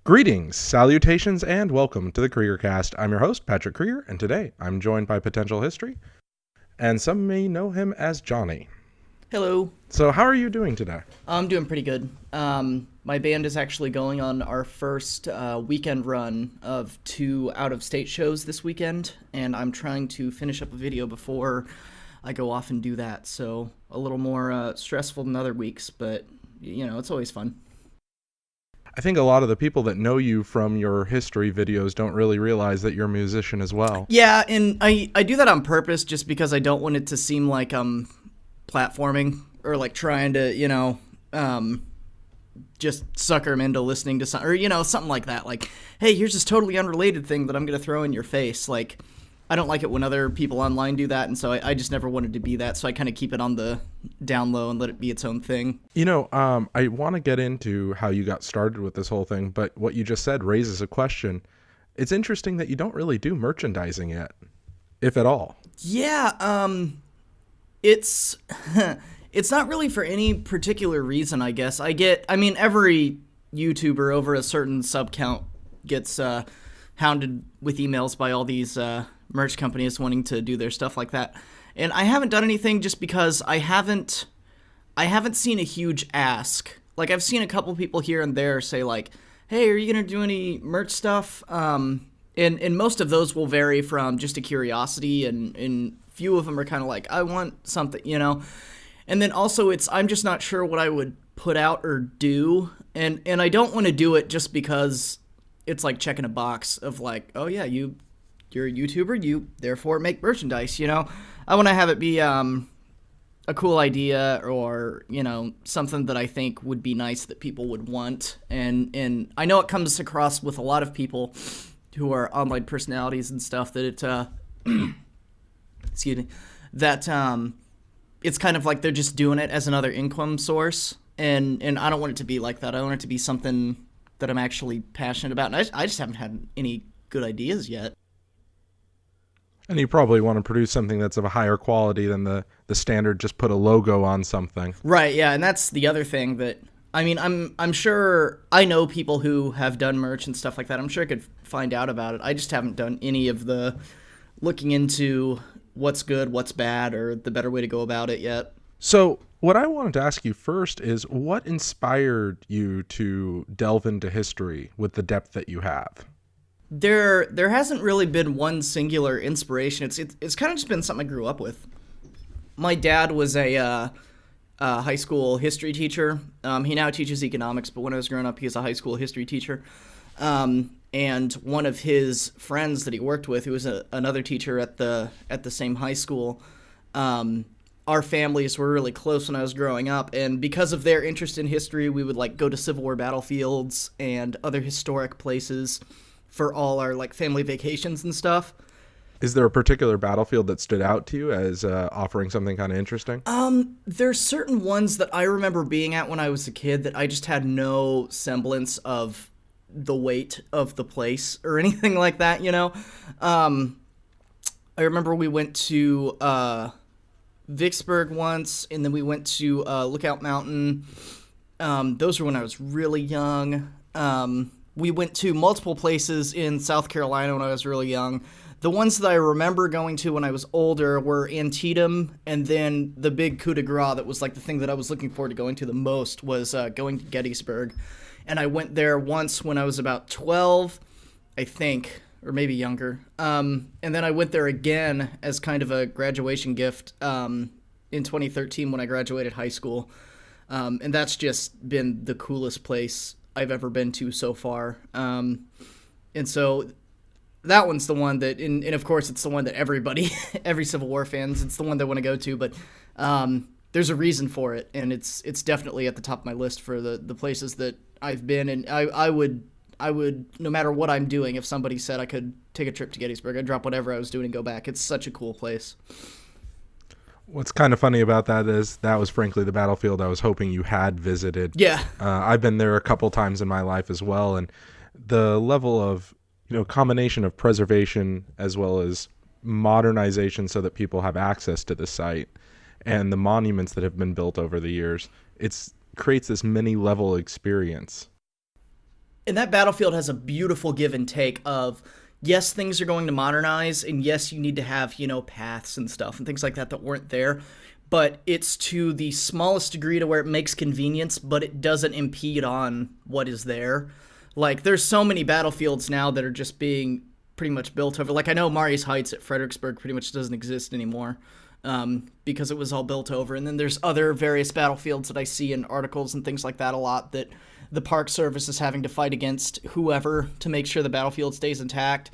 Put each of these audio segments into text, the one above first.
Greetings, salutations, and welcome to the Kreeger cast. I'm your host, Patrick Kreeger, and today I'm joined by Potential History, and some may know him as Jonny. Hello. So how are you doing today? I'm doing pretty good. My band is actually going on our first weekend run of 2 out-of-state shows this weekend, and I'm trying to finish up a video before I go off and do that. So a little more stressful than other weeks, but, you know, it's always fun. I think a lot of the people that know you from your history videos don't really realize that you're a musician as well. Yeah, and I do that on purpose just because I don't want it to seem like I'm platforming or like trying to, just sucker them into listening to something, or, something like that. Like, hey, here's this totally unrelated thing that I'm going to throw in your face. Like, I don't like it when other people online do that, and so I just never wanted to be that, so I kind of keep it on the down low and let it be its own thing. I want to get into how you got started with this whole thing, but what you just said raises a question. It's interesting that you don't really do merchandising yet, if at all. Yeah, it's it's not really for any particular reason, I guess. Every YouTuber over a certain sub count gets hounded with emails by all these merch companies wanting to do their stuff like that. And I haven't done anything just because I haven't seen a huge ask. Like, I've seen a couple people here and there say, like, hey, are you going to do any merch stuff? And most of those will vary from just a curiosity, and few of them are kind of like, I want something, And then also I'm just not sure what I would put out or do. And I don't want to do it just because it's like checking a box of like, oh yeah, you're a YouTuber, you therefore make merchandise, I want to have it be a cool idea, or, something that I think would be nice that people would want. And I know it comes across with a lot of people who are online personalities and stuff that excuse me, that it's kind of like they're just doing it as another income source. And I don't want it to be like that. I want it to be something that I'm actually passionate about. And I just haven't had any good ideas yet. And you probably want to produce something that's of a higher quality than the standard just put a logo on something. Right, yeah, and that's the other thing that, I'm sure I know people who have done merch and stuff like that. I'm sure I could find out about it. I just haven't done any of the looking into what's good, what's bad, or the better way to go about it yet. So what I wanted to ask you first is, what inspired you to delve into history with the depth that you have? There hasn't really been one singular inspiration. It's kind of just been something I grew up with. My dad was a high school history teacher. He now teaches economics, but when I was growing up, he was a high school history teacher. And one of his friends that he worked with, who was another teacher at the same high school, our families were really close when I was growing up, and because of their interest in history, we would like go to Civil War battlefields and other historic places for all our like family vacations and stuff. Is there a particular battlefield that stood out to you as offering something kind of interesting? There's certain ones that I remember being at when I was a kid that I just had no semblance of the weight of the place or anything like that, I remember we went to Vicksburg once, and then we went to Lookout Mountain. Those were when I was really young. We went to multiple places in South Carolina when I was really young. The ones that I remember going to when I was older were Antietam, and then the big coup de grace that was like the thing that I was looking forward to going to the most was going to Gettysburg. And I went there once when I was about 12, I think, or maybe younger. And then I went there again as kind of a graduation gift in 2013 when I graduated high school. And that's just been the coolest place I've ever been to so far. And so that one's the one that, and of course it's the one that everybody, every Civil War fans, it's the one they want to go to, but there's a reason for it, and it's definitely at the top of my list for the places that I've been, and I would, no matter what I'm doing, if somebody said I could take a trip to Gettysburg, I'd drop whatever I was doing and go back. It's such a cool place. What's kind of funny about that is that was frankly the battlefield I was hoping you had visited. Yeah. I've been there a couple times in my life as well, and the level of, combination of preservation as well as modernization so that people have access to the site and the monuments that have been built over the years, it creates this many level experience. And that battlefield has a beautiful give and take of, yes, things are going to modernize, and yes, you need to have, paths and stuff and things like that weren't there. But it's to the smallest degree to where it makes convenience, but it doesn't impede on what is there. Like, there's so many battlefields now that are just being pretty much built over. Like, I know Marius Heights at Fredericksburg pretty much doesn't exist anymore, because it was all built over. And then there's other various battlefields that I see in articles and things like that a lot, that the Park Service is having to fight against whoever to make sure the battlefield stays intact.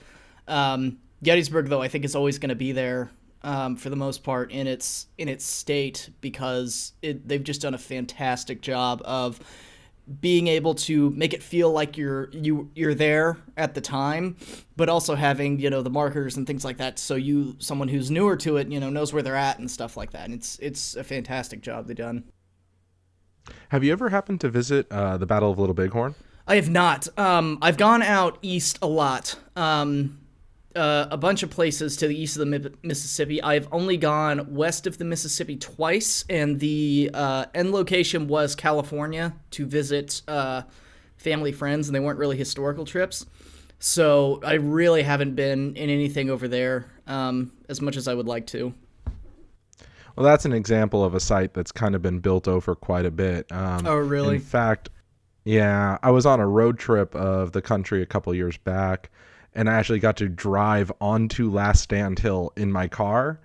Gettysburg, though, I think is always going to be there, for the most part in its state, because they've just done a fantastic job of being able to make it feel like you're there at the time, but also having, the markers and things like that, so someone who's newer to it, knows where they're at and stuff like that. And it's a fantastic job they've done. Have you ever happened to visit the Battle of Little Bighorn? I have not. I've gone out east a lot. A bunch of places to the east of the Mississippi. I've only gone west of the Mississippi twice, and the end location was California to visit family friends, and they weren't really historical trips. So I really haven't been in anything over there as much as I would like to. Well, that's an example of a site that's kind of been built over quite a bit. Oh, really? In fact, yeah, I was on a road trip of the country a couple years back, and I actually got to drive onto Last Stand Hill in my car,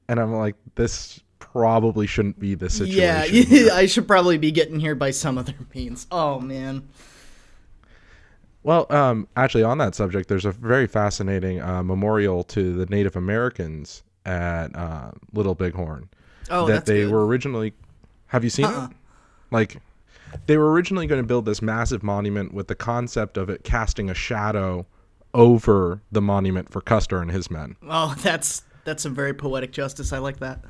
and I'm like, this probably shouldn't be the situation. Yeah, I should probably be getting here by some other means. Oh, man. Well, actually, on that subject, there's a very fascinating memorial to the Native Americans at Little Bighorn. Oh, that that's they good. were originally. Have you seen it? Like, they were originally going to build this massive monument with the concept of it casting a shadow over the monument for Custer and his men. Oh, that's a very poetic justice. I like that.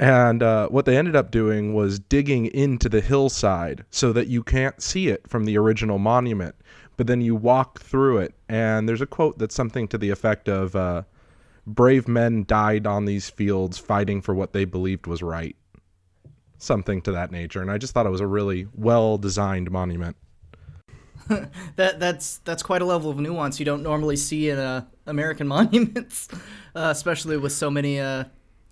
And what they ended up doing was digging into the hillside so that you can't see it from the original monument, but then you walk through it. And there's a quote that's something to the effect of, brave men died on these fields fighting for what they believed was right. Something to that nature. And I just thought it was a really well-designed monument. That's quite a level of nuance you don't normally see in American monuments, especially with so many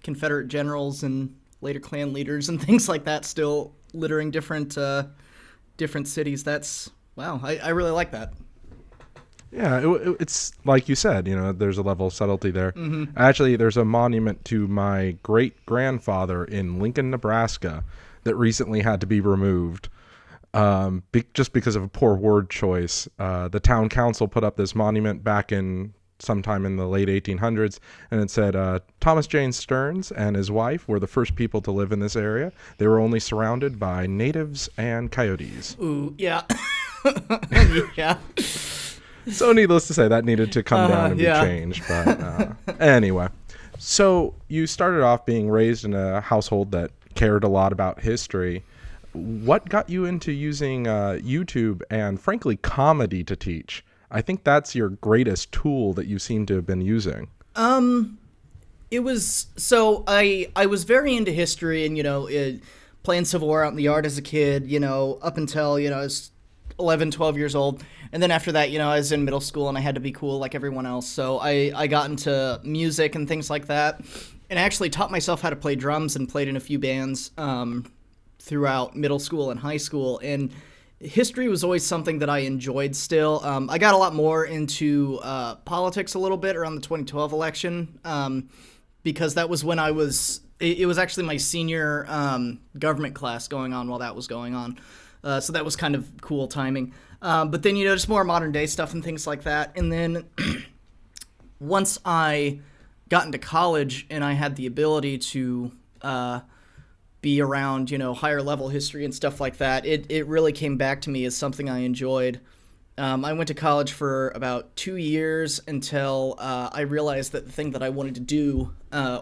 Confederate generals and later Klan leaders and things like that still littering different cities. That's wow. I really like that. Yeah, it's like you said, there's a level of subtlety there. Mm-hmm. Actually, there's a monument to my great-grandfather in Lincoln, Nebraska that recently had to be removed just because of a poor word choice. The town council put up this monument back in sometime in the late 1800s, and it said, Thomas James Stearns and his wife were the first people to live in this area. They were only surrounded by natives and coyotes. Ooh, yeah. Yeah. So needless to say, that needed to come down and be changed. But anyway, so you started off being raised in a household that cared a lot about history. What got you into using YouTube and, frankly, comedy to teach? I think that's your greatest tool that you seem to have been using. It was, so I was very into history and, playing Civil War out in the yard as a kid, up until, I was 11, 12 years old. And then after that, I was in middle school and I had to be cool like everyone else. So I got into music and things like that. And I actually taught myself how to play drums and played in a few bands throughout middle school and high school. And history was always something that I enjoyed still. I got a lot more into politics a little bit around the 2012 election because that was when it was actually my senior government class going on while that was going on. So that was kind of cool timing. But then, just more modern day stuff and things like that. And then once I got into college and I had the ability to be around, higher level history and stuff like that, it really came back to me as something I enjoyed. I went to college for about 2 years until I realized that the thing that I wanted to do,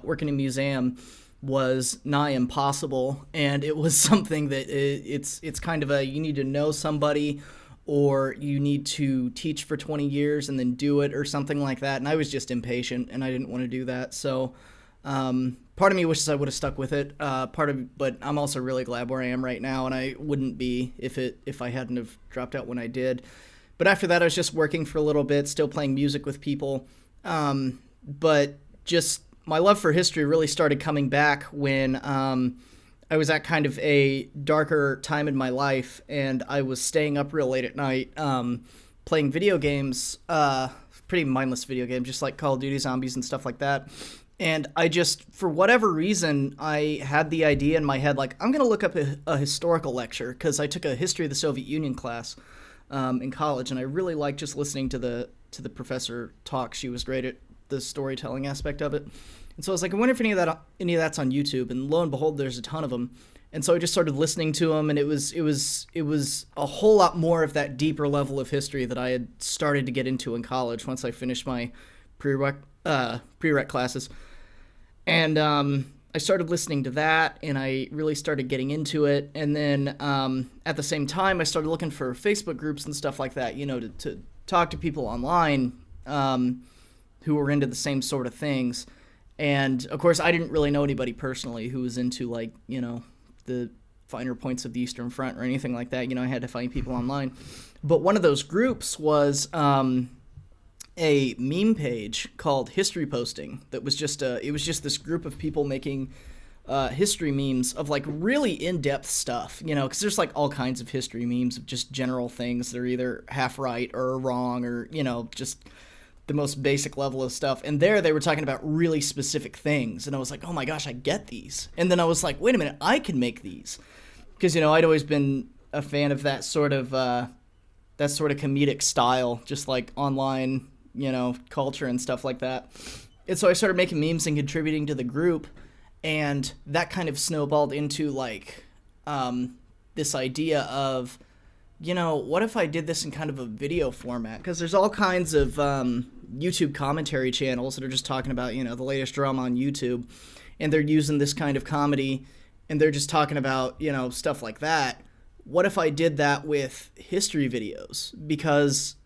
working in a museum, was nigh impossible. And it was something that it's kind of you need to know somebody, or you need to teach for 20 years and then do it or something like that. And I was just impatient and I didn't want to do that. So part of me wishes I would have stuck with it. But I'm also really glad where I am right now, and I wouldn't be if I hadn't have dropped out when I did. But after that, I was just working for a little bit, still playing music with people. But just my love for history really started coming back when I was at kind of a darker time in my life, and I was staying up real late at night playing video games, pretty mindless video games, just like Call of Duty Zombies and stuff like that. And I just, for whatever reason, I had the idea in my head, like, I'm going to look up a historical lecture, because I took a history of the Soviet Union class in college, and I really liked just listening to the professor talk. She was great at the storytelling aspect of it. And so I was like, I wonder if any of that's on YouTube. And lo and behold, there's a ton of them. And so I just started listening to them, and it was a whole lot more of that deeper level of history that I had started to get into in college once I finished my prereq classes. And I started listening to that, and I really started getting into it. And then at the same time, I started looking for Facebook groups and stuff like that, to talk to people online who were into the same sort of things. And of course, I didn't really know anybody personally who was into, like, the finer points of the Eastern Front or anything like that. I had to find people online. But one of those groups was a meme page called History Posting that was just this group of people making history memes of, like, really in-depth stuff, because there's, like, all kinds of history memes of just general things that are either half right or wrong, or just the most basic level of stuff. And there they were talking about really specific things, and I was like, oh my gosh, I get these. And then I was like, wait a minute, I can make these, because I'd always been a fan of that sort of comedic style, just like online culture and stuff like that. And so I started making memes and contributing to the group, and that kind of snowballed into, like, this idea of, what if I did this in kind of a video format? Because there's all kinds of YouTube commentary channels that are just talking about, the latest drama on YouTube, and they're using this kind of comedy, and they're just talking about, stuff like that. What if I did that with history videos? Because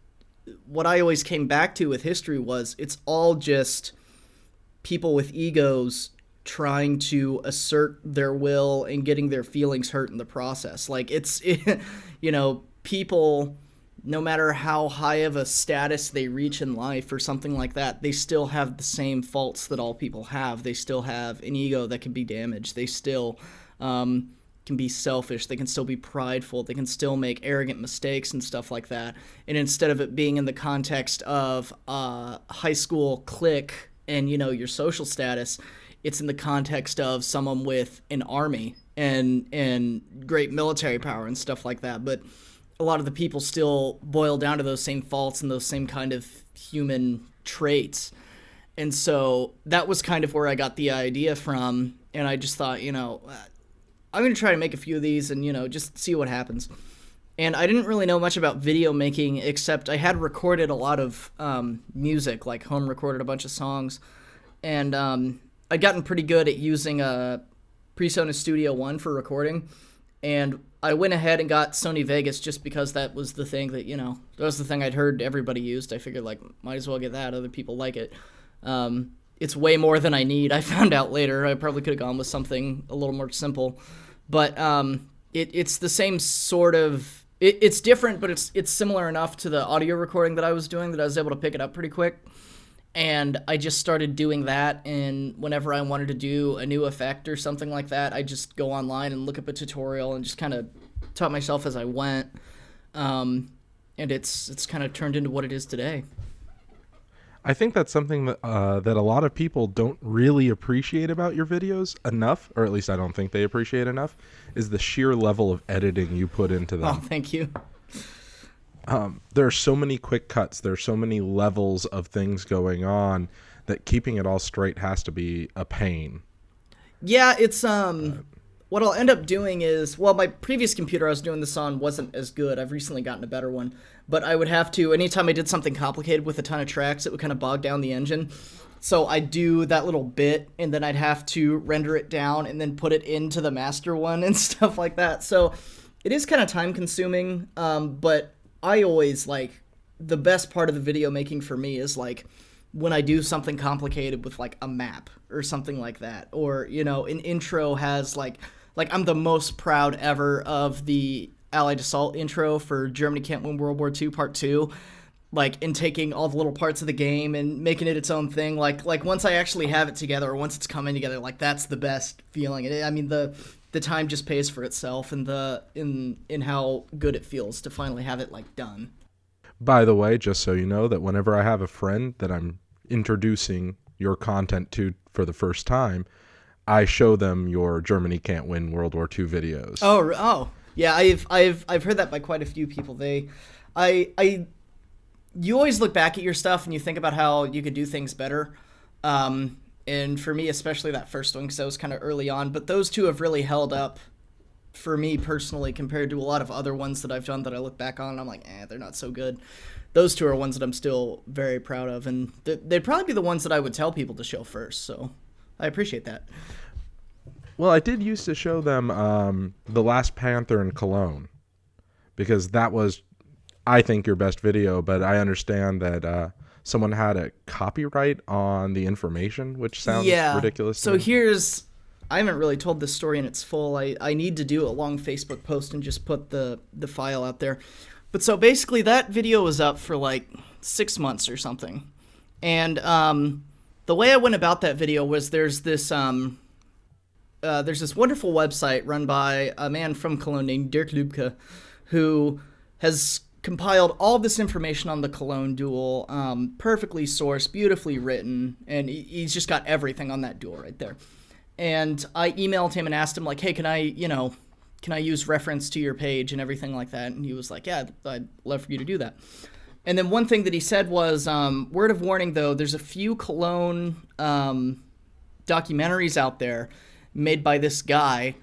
what I always came back to with history was it's all just people with egos trying to assert their will and getting their feelings hurt in the process. Like, people, no matter how high of a status they reach in life or something like that, they still have the same faults that all people have. They still have an ego that can be damaged. They still can be selfish. They can still be prideful. They can still make arrogant mistakes and stuff like that. And instead of it being in the context of high school clique and, your social status, it's in the context of someone with an army and great military power and stuff like that. But a lot of the people still boil down to those same faults and those same kind of human traits. And so that was kind of where I got the idea from. And I just thought, I'm going to try to make a few of these and, just see what happens. And I didn't really know much about video making, except I had recorded a lot of music, like home recorded a bunch of songs. And I'd gotten pretty good at using a PreSonus Studio One for recording. And I went ahead and got Sony Vegas just because that was the thing that, that was the thing I'd heard everybody used. I figured, like, might as well get that. Other people like it. It's way more than I need. I found out later. I probably could have gone with something a little more simple. But it's the same sort of... It's different, but it's similar enough to the audio recording that I was doing that I was able to pick it up pretty quick. And I just started doing that, and whenever I wanted to do a new effect or something like that, I just go online and look up a tutorial and just kind of taught myself as I went. And it's kind of turned into what it is today. I think that's something that that a lot of people don't really appreciate about your videos enough, or at least I don't think they appreciate enough, is the sheer level of editing you put into them. Oh, thank you. There are so many quick cuts. There are so many levels of things going on that keeping it all straight has to be a pain. Yeah, it's what I'll end up doing is, well, my previous computer I was doing this on wasn't as good. I've recently gotten a better one. But I would have to, anytime I did something complicated with a ton of tracks, it would kind of bog down the engine. So I'd do that little bit, and then I'd have to render it down and then put it into the master one and stuff like that. So it is kind of time consuming, but I always, like, the best part of the video making for me is, like, when I do something complicated with like a map or something like that, or an intro has like I'm the most proud ever of the Allied Assault intro for Germany Can't Win World War II Part 2, like in taking all the little parts of the game and making it its own thing. Like once I actually have it together, or once it's coming together, like that's the best feeling. I mean, the time just pays for itself, and in how good it feels to finally have it like done. By the way, just so you know, that whenever I have a friend that I'm introducing your content to for the first time, I show them your Germany Can't Win World War II videos. Oh, yeah. I've heard that by quite a few people. You always look back at your stuff and you think about how you could do things better. And for me, especially that first one, because that was kind of early on. But those two have really held up for me personally compared to a lot of other ones that I've done that I look back on and I'm like, they're not so good. Those two are ones that I'm still very proud of, and they'd probably be the ones that I would tell people to show first. So I appreciate that. Well, I did used to show them The Last Panther in Cologne, because that was, I think, your best video, but I understand that someone had a copyright on the information, which sounds ridiculous to me. I haven't really told this story in its full. I need to do a long Facebook post and just put the file out there. But so basically that video was up for like 6 months or something. And the way I went about that video was there's this wonderful website run by a man from Cologne named Dirk Lübke, who has compiled all this information on the Cologne duel, perfectly sourced, beautifully written, and he's just got everything on that duel right there. And I emailed him and asked him, like, hey, can I use reference to your page and everything like that? And he was like, yeah, I'd love for you to do that. And then one thing that he said was, word of warning, though, there's a few Cologne documentaries out there made by this guy.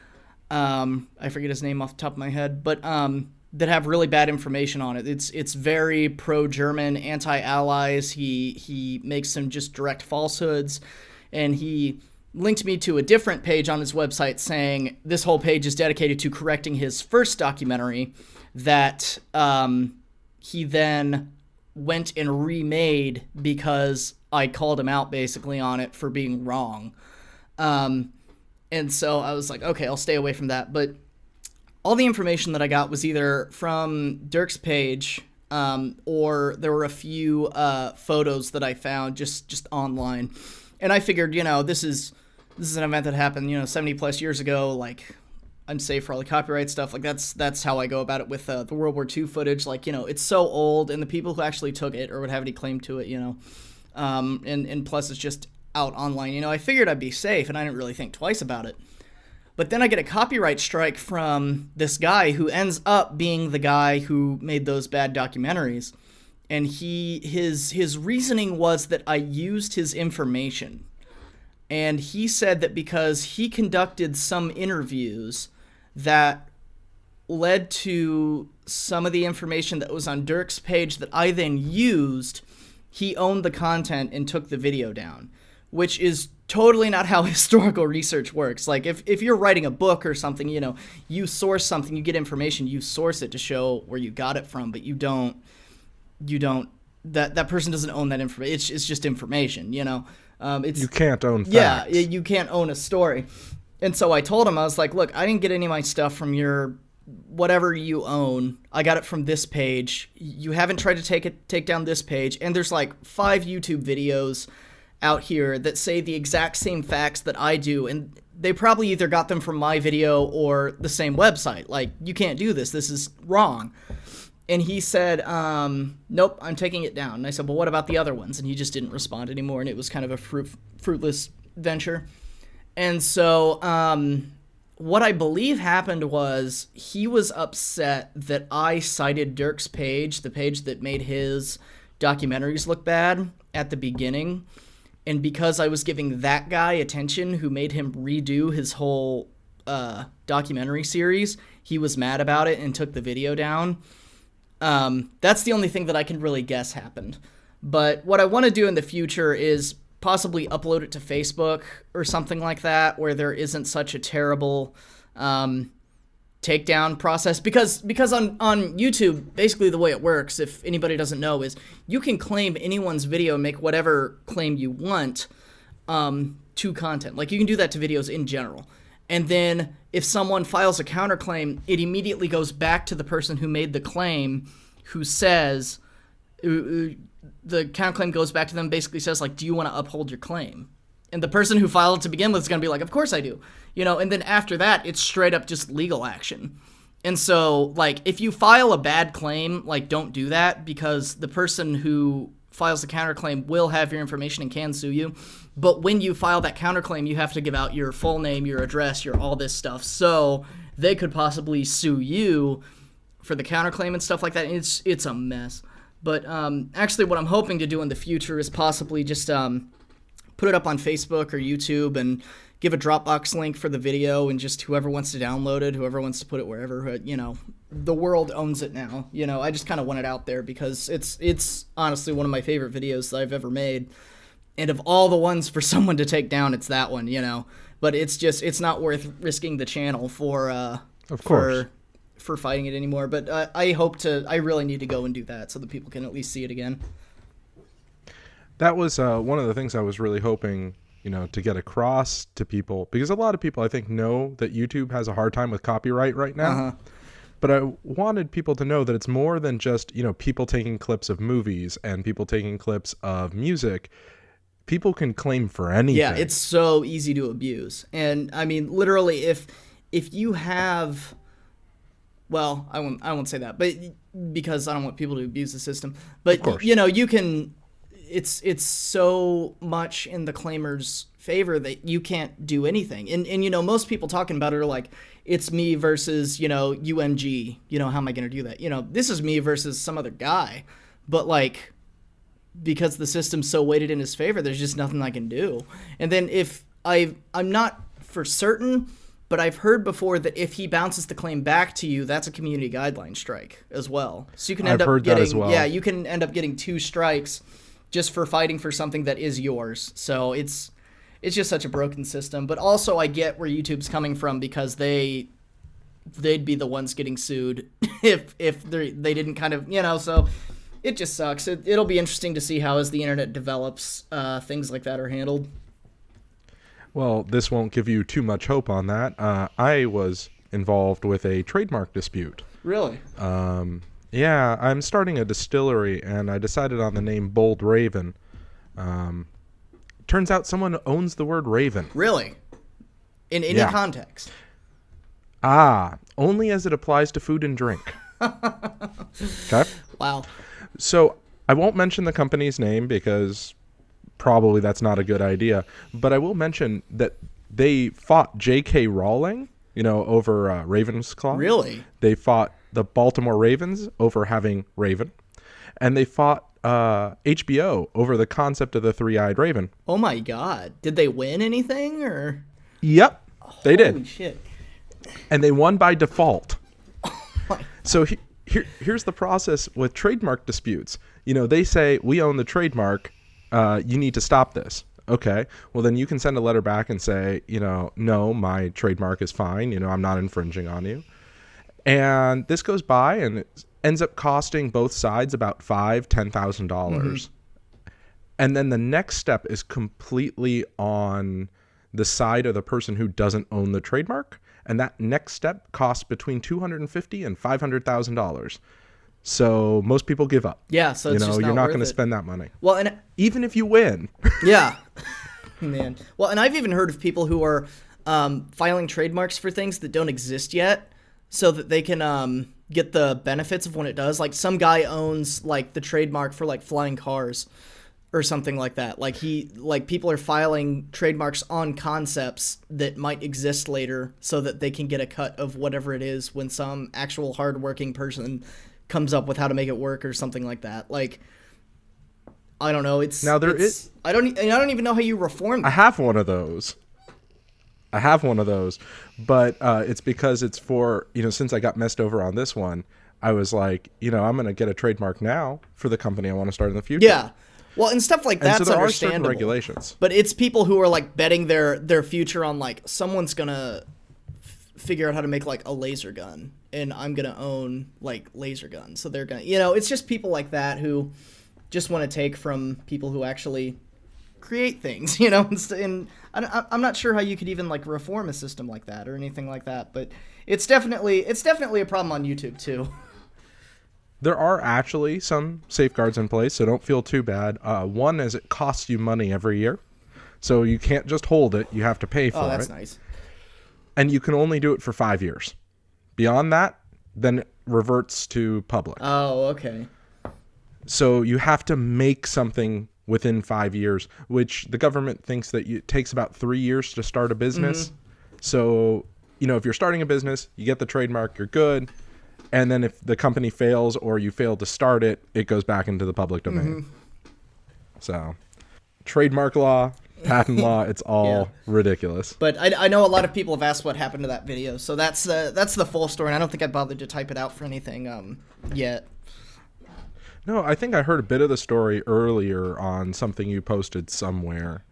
I forget his name off the top of my head, but that have really bad information on it. It's very pro-German, anti-allies. He makes some just direct falsehoods, and he linked me to a different page on his website saying this whole page is dedicated to correcting his first documentary that he then went and remade because I called him out basically on it for being wrong. And so I was like, okay, I'll stay away from that. But all the information that I got was either from Dirk's page, or there were a few photos that I found just online. And I figured, this is an event that happened, 70 plus years ago. Like, I'm safe for all the copyright stuff. Like, that's how I go about it with the World War II footage. Like, it's so old, and the people who actually took it or would have any claim to it, and plus it's just out online. I figured I'd be safe, and I didn't really think twice about it. But then I get a copyright strike from this guy who ends up being the guy who made those bad documentaries. And his reasoning was that I used his information. And he said that because he conducted some interviews that led to some of the information that was on Dirk's page that I then used, he owned the content and took the video down, which is totally not how historical research works. Like, if you're writing a book or something, you source something, you get information, you source it to show where you got it from, but you don't that person doesn't own that information. It's just information, you can't own facts. Yeah, you can't own a story. And so I told him, I was like, look, I didn't get any of my stuff from your whatever you own. I got it from this page. You haven't tried to take down this page. And there's like 5 YouTube videos out here that say the exact same facts that I do, and they probably either got them from my video or the same website. Like, you can't do this. This is wrong. And he said, nope, I'm taking it down. And I said, well, what about the other ones? And he just didn't respond anymore, and it was kind of a fruitless venture. And so what I believe happened was he was upset that I cited Dirk's page, the page that made his documentaries look bad at the beginning. And because I was giving that guy attention who made him redo his whole documentary series, he was mad about it and took the video down. That's the only thing that I can really guess happened. But what I want to do in the future is possibly upload it to Facebook or something like that, where there isn't such a terrible takedown process, because on YouTube, basically the way it works, if anybody doesn't know, is you can claim anyone's video and make whatever claim you want to content. Like, you can do that to videos in general. And then if someone files a counterclaim, it immediately goes back to the person who made the claim, who says, the counterclaim goes back to them, basically says, like, do you want to uphold your claim? And the person who filed it to begin with is going to be like, of course I do. And then after that, it's straight up just legal action. And so, like, if you file a bad claim, like, don't do that, because the person who files the counterclaim will have your information and can sue you. But when you file that counterclaim, you have to give out your full name, your address, your all this stuff. So they could possibly sue you for the counterclaim and stuff like that. And it's a mess. But actually, what I'm hoping to do in the future is possibly just put it up on Facebook or YouTube and give a Dropbox link for the video, and just whoever wants to download it, whoever wants to put it wherever, the world owns it now. I just kind of want it out there because it's honestly one of my favorite videos that I've ever made. And of all the ones for someone to take down, it's that one, But it's not worth risking the channel for of course, for fighting it anymore. But I really need to go and do that so that people can at least see it again. That was one of the things I was really hoping, to get across to people, because a lot of people, I think, know that YouTube has a hard time with copyright right now. Uh-huh. But I wanted people to know that it's more than just, people taking clips of movies and people taking clips of music. People can claim for anything. Yeah, it's so easy to abuse. And I mean, literally, if you have, well, I won't say that, but because I don't want people to abuse the system. But you can. It's so much in the claimer's favor that you can't do anything. And most people talking about it are like, it's me versus UMG. How am I going to do that? This is me versus some other guy. But like, because the system's so weighted in his favor, there's just nothing I can do. And then if I'm not for certain, but I've heard before that if he bounces the claim back to you, that's a community guideline strike as well. So you can end up getting, you can end up getting 2 strikes just for fighting for something that is yours. So it's just such a broken system. But also I get where YouTube's coming from, because they'd be the ones getting sued if they didn't kind of, so it just sucks. It'll be interesting to see how, as the internet develops, things like that are handled. Well, this won't give you too much hope on that. I was involved with a trademark dispute. Really? Yeah, I'm starting a distillery, and I decided on the name Bold Raven. Turns out someone owns the word Raven. Really? In any context? Only as it applies to food and drink. Okay? Wow. So I won't mention the company's name because probably that's not a good idea, but I will mention that they fought J.K. Rowling, over Ravensclaw. Really? They fought the Baltimore Ravens over having Raven, and they fought HBO over the concept of the three-eyed raven. Oh my God! Did they win anything, or? Yep, they did. Holy shit! And they won by default. So here's the process with trademark disputes. They say, we own the trademark. You need to stop this. Okay. Well, then you can send a letter back and say, no, my trademark is fine. I'm not infringing on you. And this goes by, and it ends up costing both sides about $10,000. Mm-hmm. And then the next step is completely on the side of the person who doesn't own the trademark. And that next step costs between $250,000 and $500,000. So most people give up. Yeah, so it's just you're not going to worth it. spend that money. Well, and even if you win. Yeah, man. Well, and I've even heard of people who are filing trademarks for things that don't exist yet, so that they can get the benefits of when it does. Like, some guy owns like the trademark for like flying cars or something like that. Like people are filing trademarks on concepts that might exist later, so that they can get a cut of whatever it is when some actual hardworking person comes up with how to make it work or something like that. Like, I don't know. I don't even know how you reform that. I have one of those, but it's because it's for, since I got messed over on this one, I was like, I'm going to get a trademark now for the company I want to start in the future. Yeah. Well, and stuff like that's so there understandable. Are certain regulations. But it's people who are like betting their future on like someone's gonna figure out how to make like a laser gun, and I'm gonna own like laser guns. So they're gonna, you know, it's just people like that who just want to take from people who actually create things, you know. And I'm not sure how you could even like reform a system like that or anything like that, but it's definitely a problem on YouTube too. There are actually some safeguards in place, so don't feel too bad. One is it costs you money every year, so you can't just hold it; you have to pay for it. Oh, that's nice. And you can only do it for 5 years. Beyond that, then it reverts to public. Oh, okay. So you have to make something within 5 years, which the government thinks that it takes about 3 years to start a business. So, you know, if you're starting a business, you get the trademark, you're good. And then if the company fails or you fail to start it, it goes back into the public domain. So, trademark law, patent law, it's all ridiculous. But I know a lot of people have asked what happened to that video, so that's the full story, and I don't think I bothered to type it out for anything yet. No, I think I heard a bit of the story earlier on something you posted somewhere,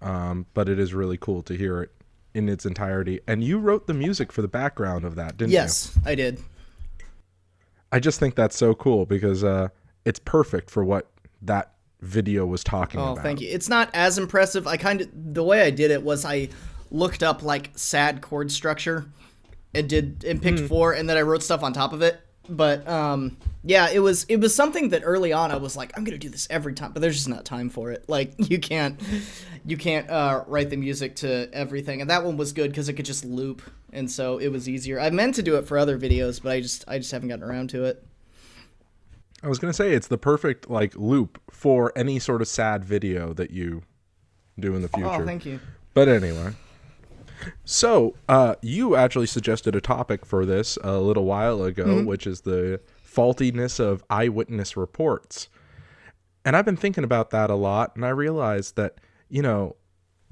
but it is really cool to hear it in its entirety. And you wrote the music for the background of that, didn't you? Yes, I did. I just think that's so cool because it's perfect for what that video was talking about. Oh, thank you. It's not as impressive. The way I did it was I looked up like sad chord structure and picked 4, and then I wrote stuff on top of it. But yeah, it was something that early on I was like, I'm gonna do this every time, but there's just not time for it. Like you can't write the music to everything, and that one was good because it could just loop, and so it was easier. I meant to do it for other videos, but I just haven't gotten around to it. I was gonna say it's the perfect like loop for any sort of sad video that you do in the future. Oh, thank you. But anyway. So, you actually suggested a topic for this a little while ago, which is the faultiness of eyewitness reports. And I've been thinking about that a lot, and I realized that, you know,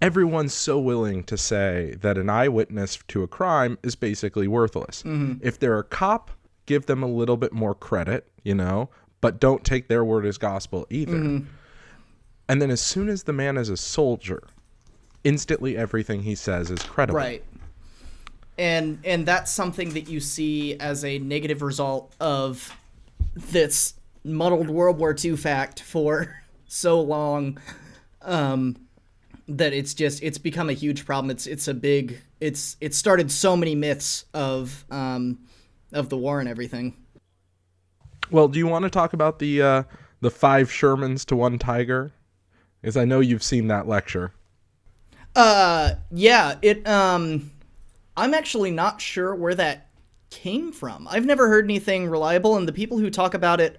everyone's so willing to say that an eyewitness to a crime is basically worthless. If they're a cop, give them a little bit more credit, you know, but don't take their word as gospel either. And then as soon as the man is a soldier, instantly everything he says is credible. Right. And that's something that you see as a negative result of this muddled World War II fact for so long, that it's become a huge problem. It started so many myths of the war and everything. Well, do you want to talk about the 5 Shermans to 1 Tiger? Because I know you've seen that lecture. Yeah, I'm actually not sure where that came from. I've never heard anything reliable, and the people who talk about it,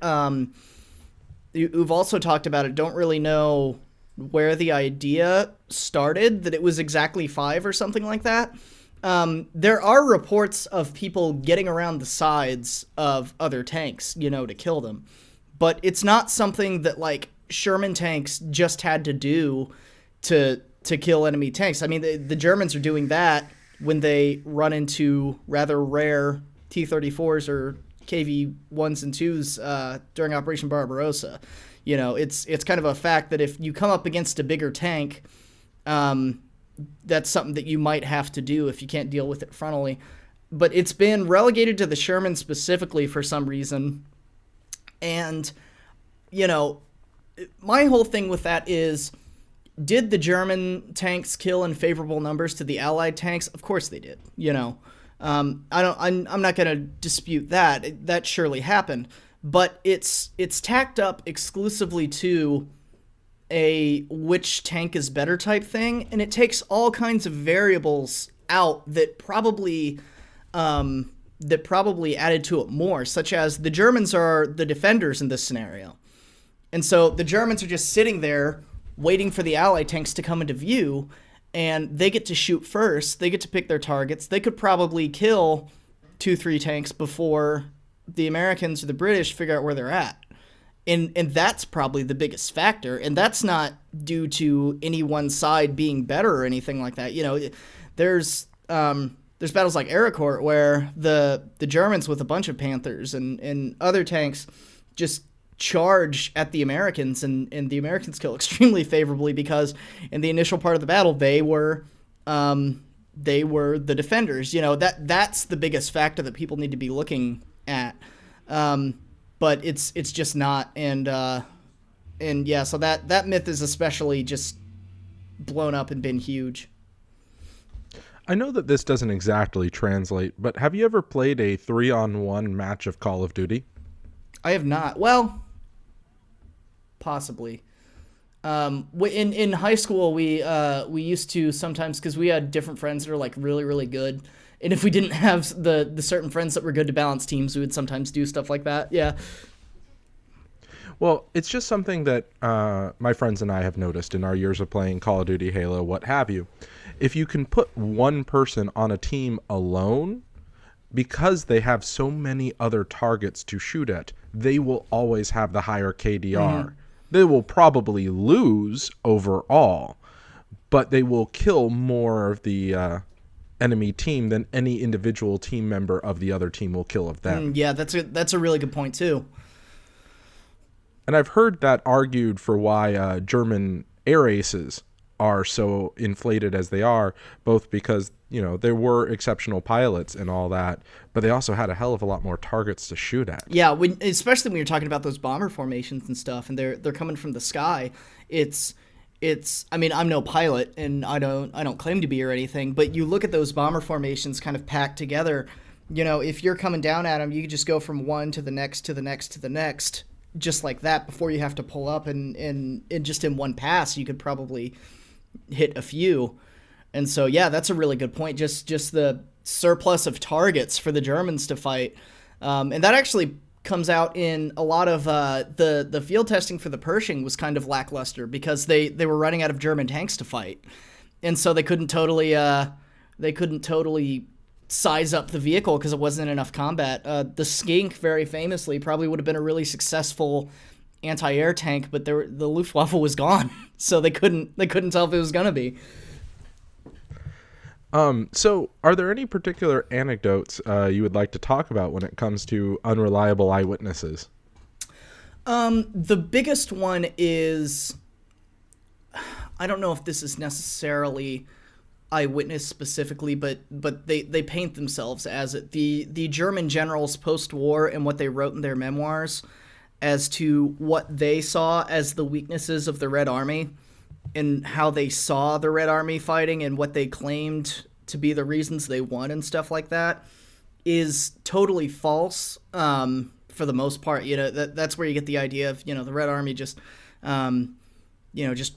who've also talked about it, don't really know where the idea started, that it was exactly 5 or something like that. There are reports of people getting around the sides of other tanks, you know, to kill them. But it's not something that, like, Sherman tanks just had to do to kill enemy tanks. I mean, the Germans are doing that when they run into rather rare T-34s or KV-1s and 2s during Operation Barbarossa. You know, it's kind of a fact that if you come up against a bigger tank, that's something that you might have to do if you can't deal with it frontally. But it's been relegated to the Sherman specifically for some reason. And, you know, my whole thing with that is, did the German tanks kill in favorable numbers to the Allied tanks? Of course they did. You know, I'm not going to dispute that. That surely happened, but it's tacked up exclusively to a which tank is better type thing, and it takes all kinds of variables out that probably added to it more, such as the Germans are the defenders in this scenario, and so the Germans are just sitting there waiting for the Allied tanks to come into view, and they get to shoot first. They get to pick their targets. They could probably kill 2-3 tanks before the Americans or the British figure out where they're at. And that's probably the biggest factor. And that's not due to any one side being better or anything like that. You know, there's battles like Ericourt where the Germans with a bunch of Panthers and other tanks just charge at the Americans, and the Americans kill extremely favorably because in the initial part of the battle they were they were the defenders. That's the biggest factor that people need to be looking at. But it's just not, and yeah, so that myth is especially just blown up and been huge. I know that this doesn't exactly translate, but have you ever played a 3-on-1 match of Call of Duty? I have not. Well, possibly. In high school, we used to sometimes, because we had different friends that are like really, really good. And if we didn't have the certain friends that were good to balance teams, we would sometimes do stuff like that. Yeah. Well, it's just something that my friends and I have noticed in our years of playing Call of Duty, Halo, what have you. If you can put one person on a team alone, because they have so many other targets to shoot at, they will always have the higher KDR. Mm-hmm. They will probably lose overall, but they will kill more of the enemy team than any individual team member of the other team will kill of them. Yeah, that's a really good point too. And I've heard that argued for why German air aces are so inflated as they are, both because, there were exceptional pilots and all that, but they also had a hell of a lot more targets to shoot at. Yeah, especially when you're talking about those bomber formations and stuff, and they're coming from the sky. It's I mean, I'm no pilot and I don't claim to be or anything, but you look at those bomber formations kind of packed together. If you're coming down at them, you can just go from one to the next to the next to the next, just like that, before you have to pull up, and just in one pass you could probably hit a few. And so yeah, that's a really good point. Just the surplus of targets for the Germans to fight, and that actually comes out in a lot of the field testing for the Pershing was kind of lackluster because they were running out of German tanks to fight, and so they couldn't totally size up the vehicle because it wasn't enough combat. The Skink, very famously, probably would have been a really successful anti-air tank, but the Luftwaffe was gone, so they couldn't tell if it was gonna be. So are there any particular anecdotes you would like to talk about when it comes to unreliable eyewitnesses? The biggest one is, I don't know if this is necessarily eyewitness specifically, but they paint themselves as it. The German generals post-war and what they wrote in their memoirs as to what they saw as the weaknesses of the Red Army and how they saw the Red Army fighting and what they claimed to be the reasons they won and stuff like that is totally false. For the most part, that's where you get the idea of, the Red Army just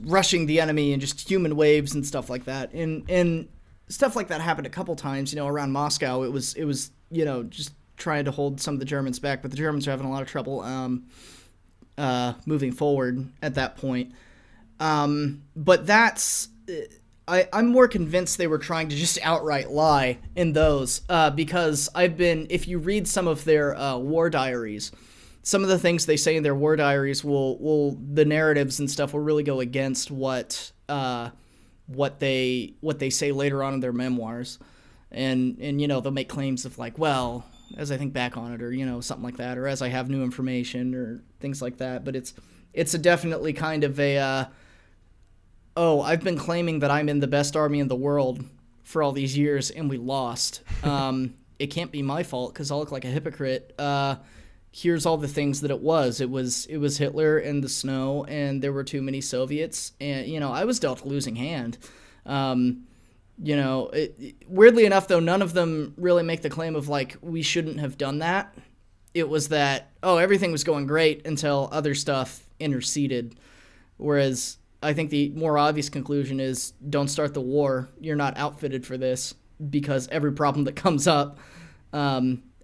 rushing the enemy and just human waves and stuff like that. And stuff like that happened a couple times, around Moscow. It was just trying to hold some of the Germans back, but the Germans are having a lot of trouble moving forward at that point. But that's, I'm more convinced they were trying to just outright lie in those, because if you read some of their war diaries, some of the things they say in their war diaries the narratives and stuff will really go against what they say later on in their memoirs. And they'll make claims of like, well, as I think back on it, or, something like that, or as I have new information or things like that. But it's a definitely kind of a, I've been claiming that I'm in the best army in the world for all these years and we lost. It can't be my fault because I'll look like a hypocrite. Here's all the things that it was. It was Hitler and the snow, and there were too many Soviets, and I was dealt a losing hand. Weirdly enough, though, none of them really make the claim of like we shouldn't have done that. It was that everything was going great until other stuff interceded. Whereas I think the more obvious conclusion is don't start the war. You're not outfitted for this, because every problem that comes up,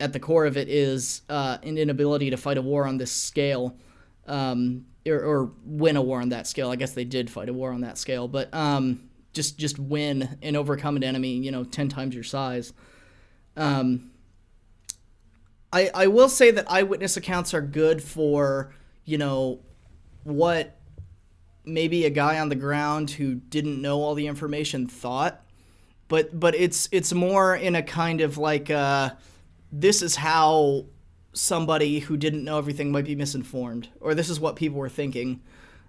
at the core of it is an inability to fight a war on this scale, or win a war on that scale. I guess they did fight a war on that scale, but just win and overcome an enemy, 10 times your size. I will say that eyewitness accounts are good for, what maybe a guy on the ground who didn't know all the information thought, but it's more in a kind of like, this is how somebody who didn't know everything might be misinformed, or this is what people were thinking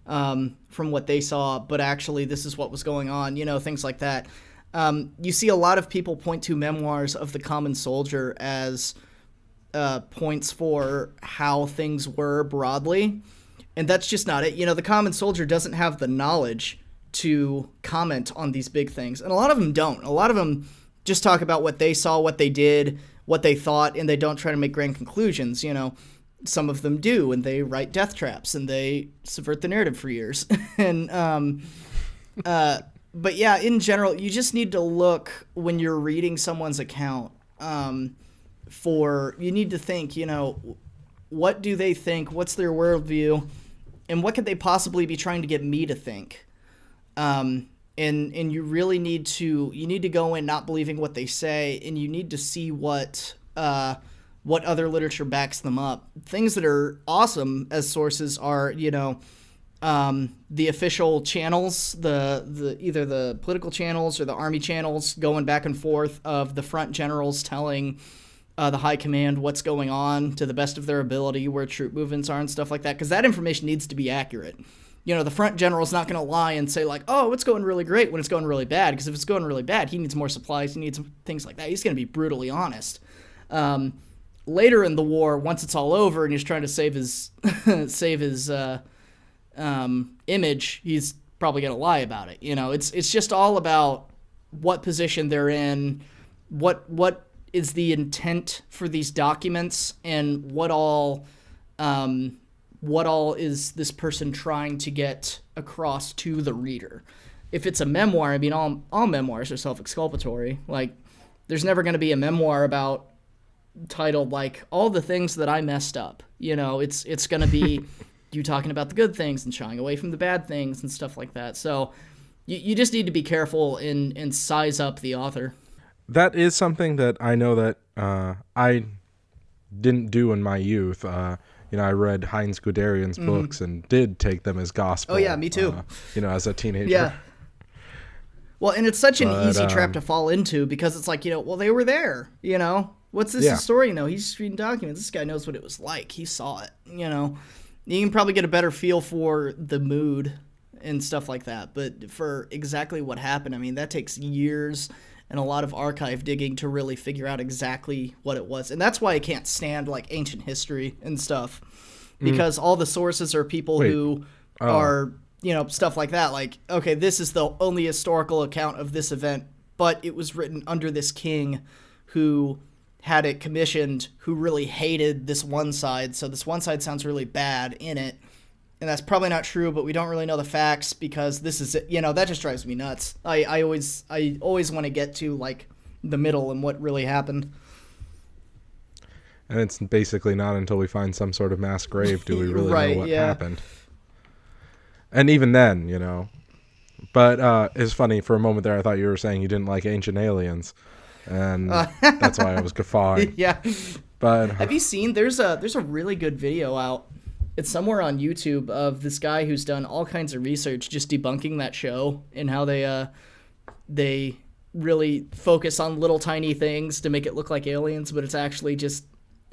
from what they saw, but actually this is what was going on, things like that. You see a lot of people point to memoirs of the common soldier as points for how things were broadly, and that's just not it. The common soldier doesn't have the knowledge to comment on these big things, and a lot of them don't. A lot of them just talk about what they saw, what they did, what they thought, and they don't try to make grand conclusions. Some of them do, and they write death traps, and they subvert the narrative for years. And but yeah, in general, you just need to look when you're reading someone's account. You need to think, what do they think? What's their worldview? And what could they possibly be trying to get me to think? And you really need to go in not believing what they say, and you need to see what other literature backs them up. Things that are awesome as sources are, the official channels, the either the political channels or the army channels going back and forth of the front generals telling the high command what's going on to the best of their ability, where troop movements are and stuff like that, because that information needs to be accurate. The front general's not going to lie and say, like, oh, it's going really great when it's going really bad, because if it's going really bad, he needs more supplies, he needs things like that. He's going to be brutally honest. Later in the war, once it's all over and he's trying to save his image, he's probably going to lie about it. It's just all about what position they're in, what is the intent for these documents, and what all is this person trying to get across to the reader. If it's a memoir, all memoirs are self-exculpatory. Like, there's never going to be a memoir titled like all the things that I messed up. It's going to be you talking about the good things and shying away from the bad things and stuff like that. So you just need to be careful and size up the author. That is something that I know that I didn't do in my youth. I read Heinz Guderian's books and did take them as gospel. Oh yeah, me too. As a teenager. Yeah. Well, and it's such an easy trap to fall into, because it's like, well, they were there, What's this story? He's just reading documents. This guy knows what it was like. He saw it, You can probably get a better feel for the mood and stuff like that. But for exactly what happened, that takes years and a lot of archive digging to really figure out exactly what it was. And that's why I can't stand like ancient history and stuff, because all the sources are people who are, stuff like that. Like, okay, this is the only historical account of this event, but it was written under this king who had it commissioned, who really hated this one side. So this one side sounds really bad in it. And that's probably not true, but we don't really know the facts, because this is it. That just drives me nuts. I always want to get to like the middle and what really happened. And it's basically not until we find some sort of mass grave do we really know what happened. And even then, But it's funny, for a moment there I thought you were saying you didn't like Ancient Aliens. And that's why I was guffawing. Yeah. But have you seen, there's a really good video out. It's somewhere on YouTube of this guy who's done all kinds of research just debunking that show, and how they really focus on little tiny things to make it look like aliens, but it's actually just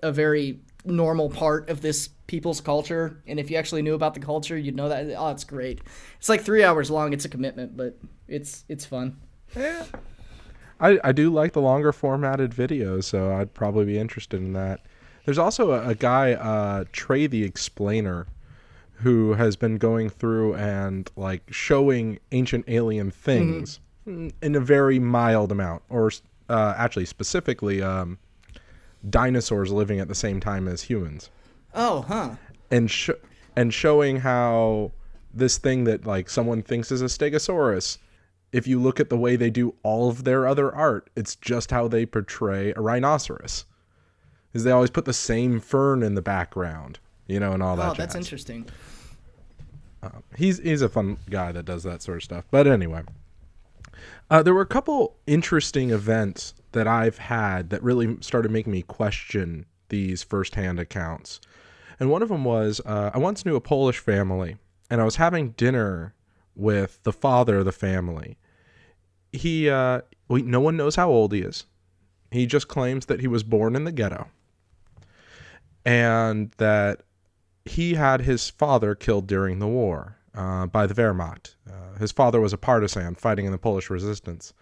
a very normal part of this people's culture. And if you actually knew about the culture, you'd know that. Oh, it's great. It's like 3 hours long. It's a commitment, but it's fun. Yeah. I do like the longer formatted videos, so I'd probably be interested in that. There's also a guy, Trey the Explainer, who has been going through and like showing ancient alien things in a very mild amount, or actually specifically dinosaurs living at the same time as humans. Oh, huh. And showing how this thing that like someone thinks is a stegosaurus, if you look at the way they do all of their other art, it's just how they portray a rhinoceros. Is they always put the same fern in the background, and all that. Oh, that's interesting. He's a fun guy that does that sort of stuff. But anyway, there were a couple interesting events that I've had that really started making me question these firsthand accounts. And one of them was, I once knew a Polish family, and I was having dinner with the father of the family. No one knows how old he is. He just claims that he was born in the ghetto, and that he had his father killed during the war by the Wehrmacht. His father was a partisan fighting in the Polish resistance.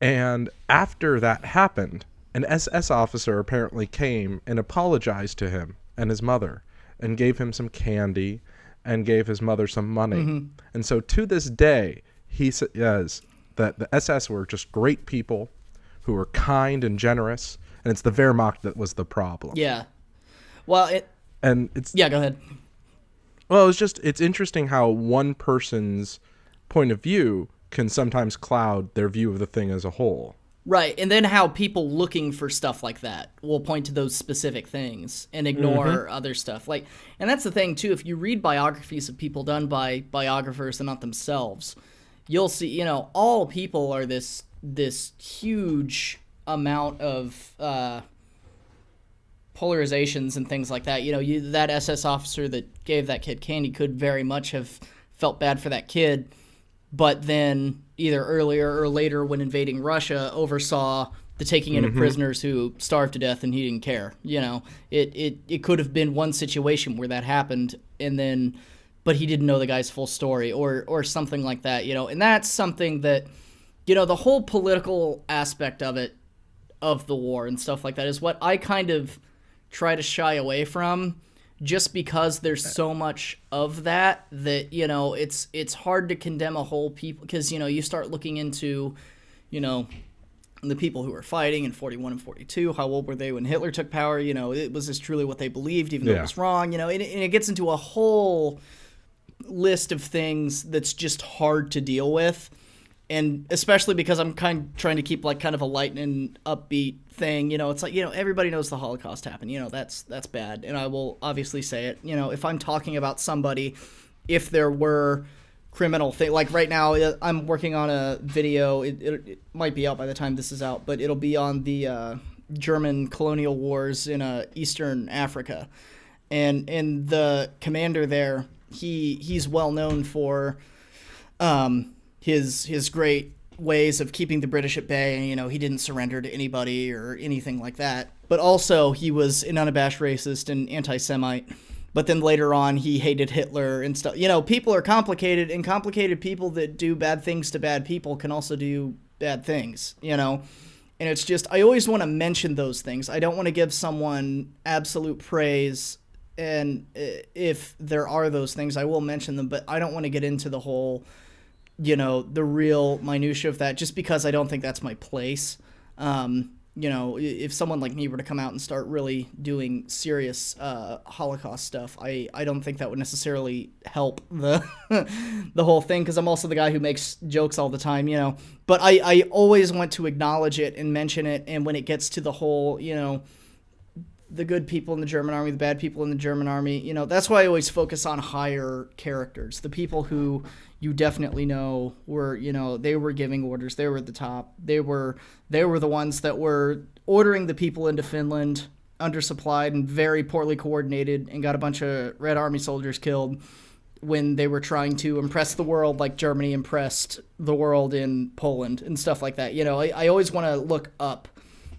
And after that happened, an SS officer apparently came and apologized to him and his mother and gave him some candy and gave his mother some money. Mm-hmm. And so to this day, he says that the SS were just great people who were kind and generous, and it's the Wehrmacht that was the problem. Yeah. Well, yeah, go ahead. Well, it's interesting how one person's point of view can sometimes cloud their view of the thing as a whole. Right, and then how people looking for stuff like that will point to those specific things and ignore other stuff. Like, and that's the thing too. If you read biographies of people done by biographers and not themselves, you'll see, you know, all people are this huge amount of polarizations and things like that. You know, that SS officer that gave that kid candy could very much have felt bad for that kid, but then either earlier or later when invading Russia oversaw the taking in of prisoners who starved to death and he didn't care. You know, it could have been one situation where that happened and then, but he didn't know the guy's full story or something like that, you know, and that's something that, you know, the whole political aspect of it, of the war and stuff like that is what I kind of try to shy away from, just because there's so much of that, you know, it's hard to condemn a whole people, because, you know, you start looking into, you know, the people who were fighting in 41 and 42, how old were they when Hitler took power? You know, was this truly what they believed, even though it was wrong? You know, and it gets into a whole list of things that's just hard to deal with. And especially because I'm trying to keep like kind of a light and upbeat thing, you know, it's like, you know, everybody knows the Holocaust happened, you know, that's bad. And I will obviously say it, you know, if I'm talking about somebody, if there were criminal thing, like right now I'm working on a video, it might be out by the time this is out, but it'll be on the German colonial wars in Eastern Africa. And the commander there, he's well known for his great ways of keeping the British at bay, and, you know, he didn't surrender to anybody or anything like that. But also he was an unabashed racist and anti-Semite. But then later on he hated Hitler and stuff. You know, people are complicated, and complicated people that do bad things to bad people can also do bad things, you know. And it's just, I always want to mention those things. I don't want to give someone absolute praise, and if there are those things, I will mention them, but I don't want to get into the whole, you know, the real minutia of that, just because I don't think that's my place. You know, if someone like me were to come out and start really doing serious Holocaust stuff, I don't think that would necessarily help the the whole thing, because I'm also the guy who makes jokes all the time, you know. But I always want to acknowledge it and mention it, and when it gets to the whole, you know, the good people in the German army, the bad people in the German army, you know, that's why I always focus on higher characters, the people who you definitely know were, you know, they were giving orders, they were at the top, they were the ones that were ordering the people into Finland, undersupplied and very poorly coordinated, and got a bunch of Red Army soldiers killed when they were trying to impress the world like Germany impressed the world in Poland and stuff like that. You know, I always want to look up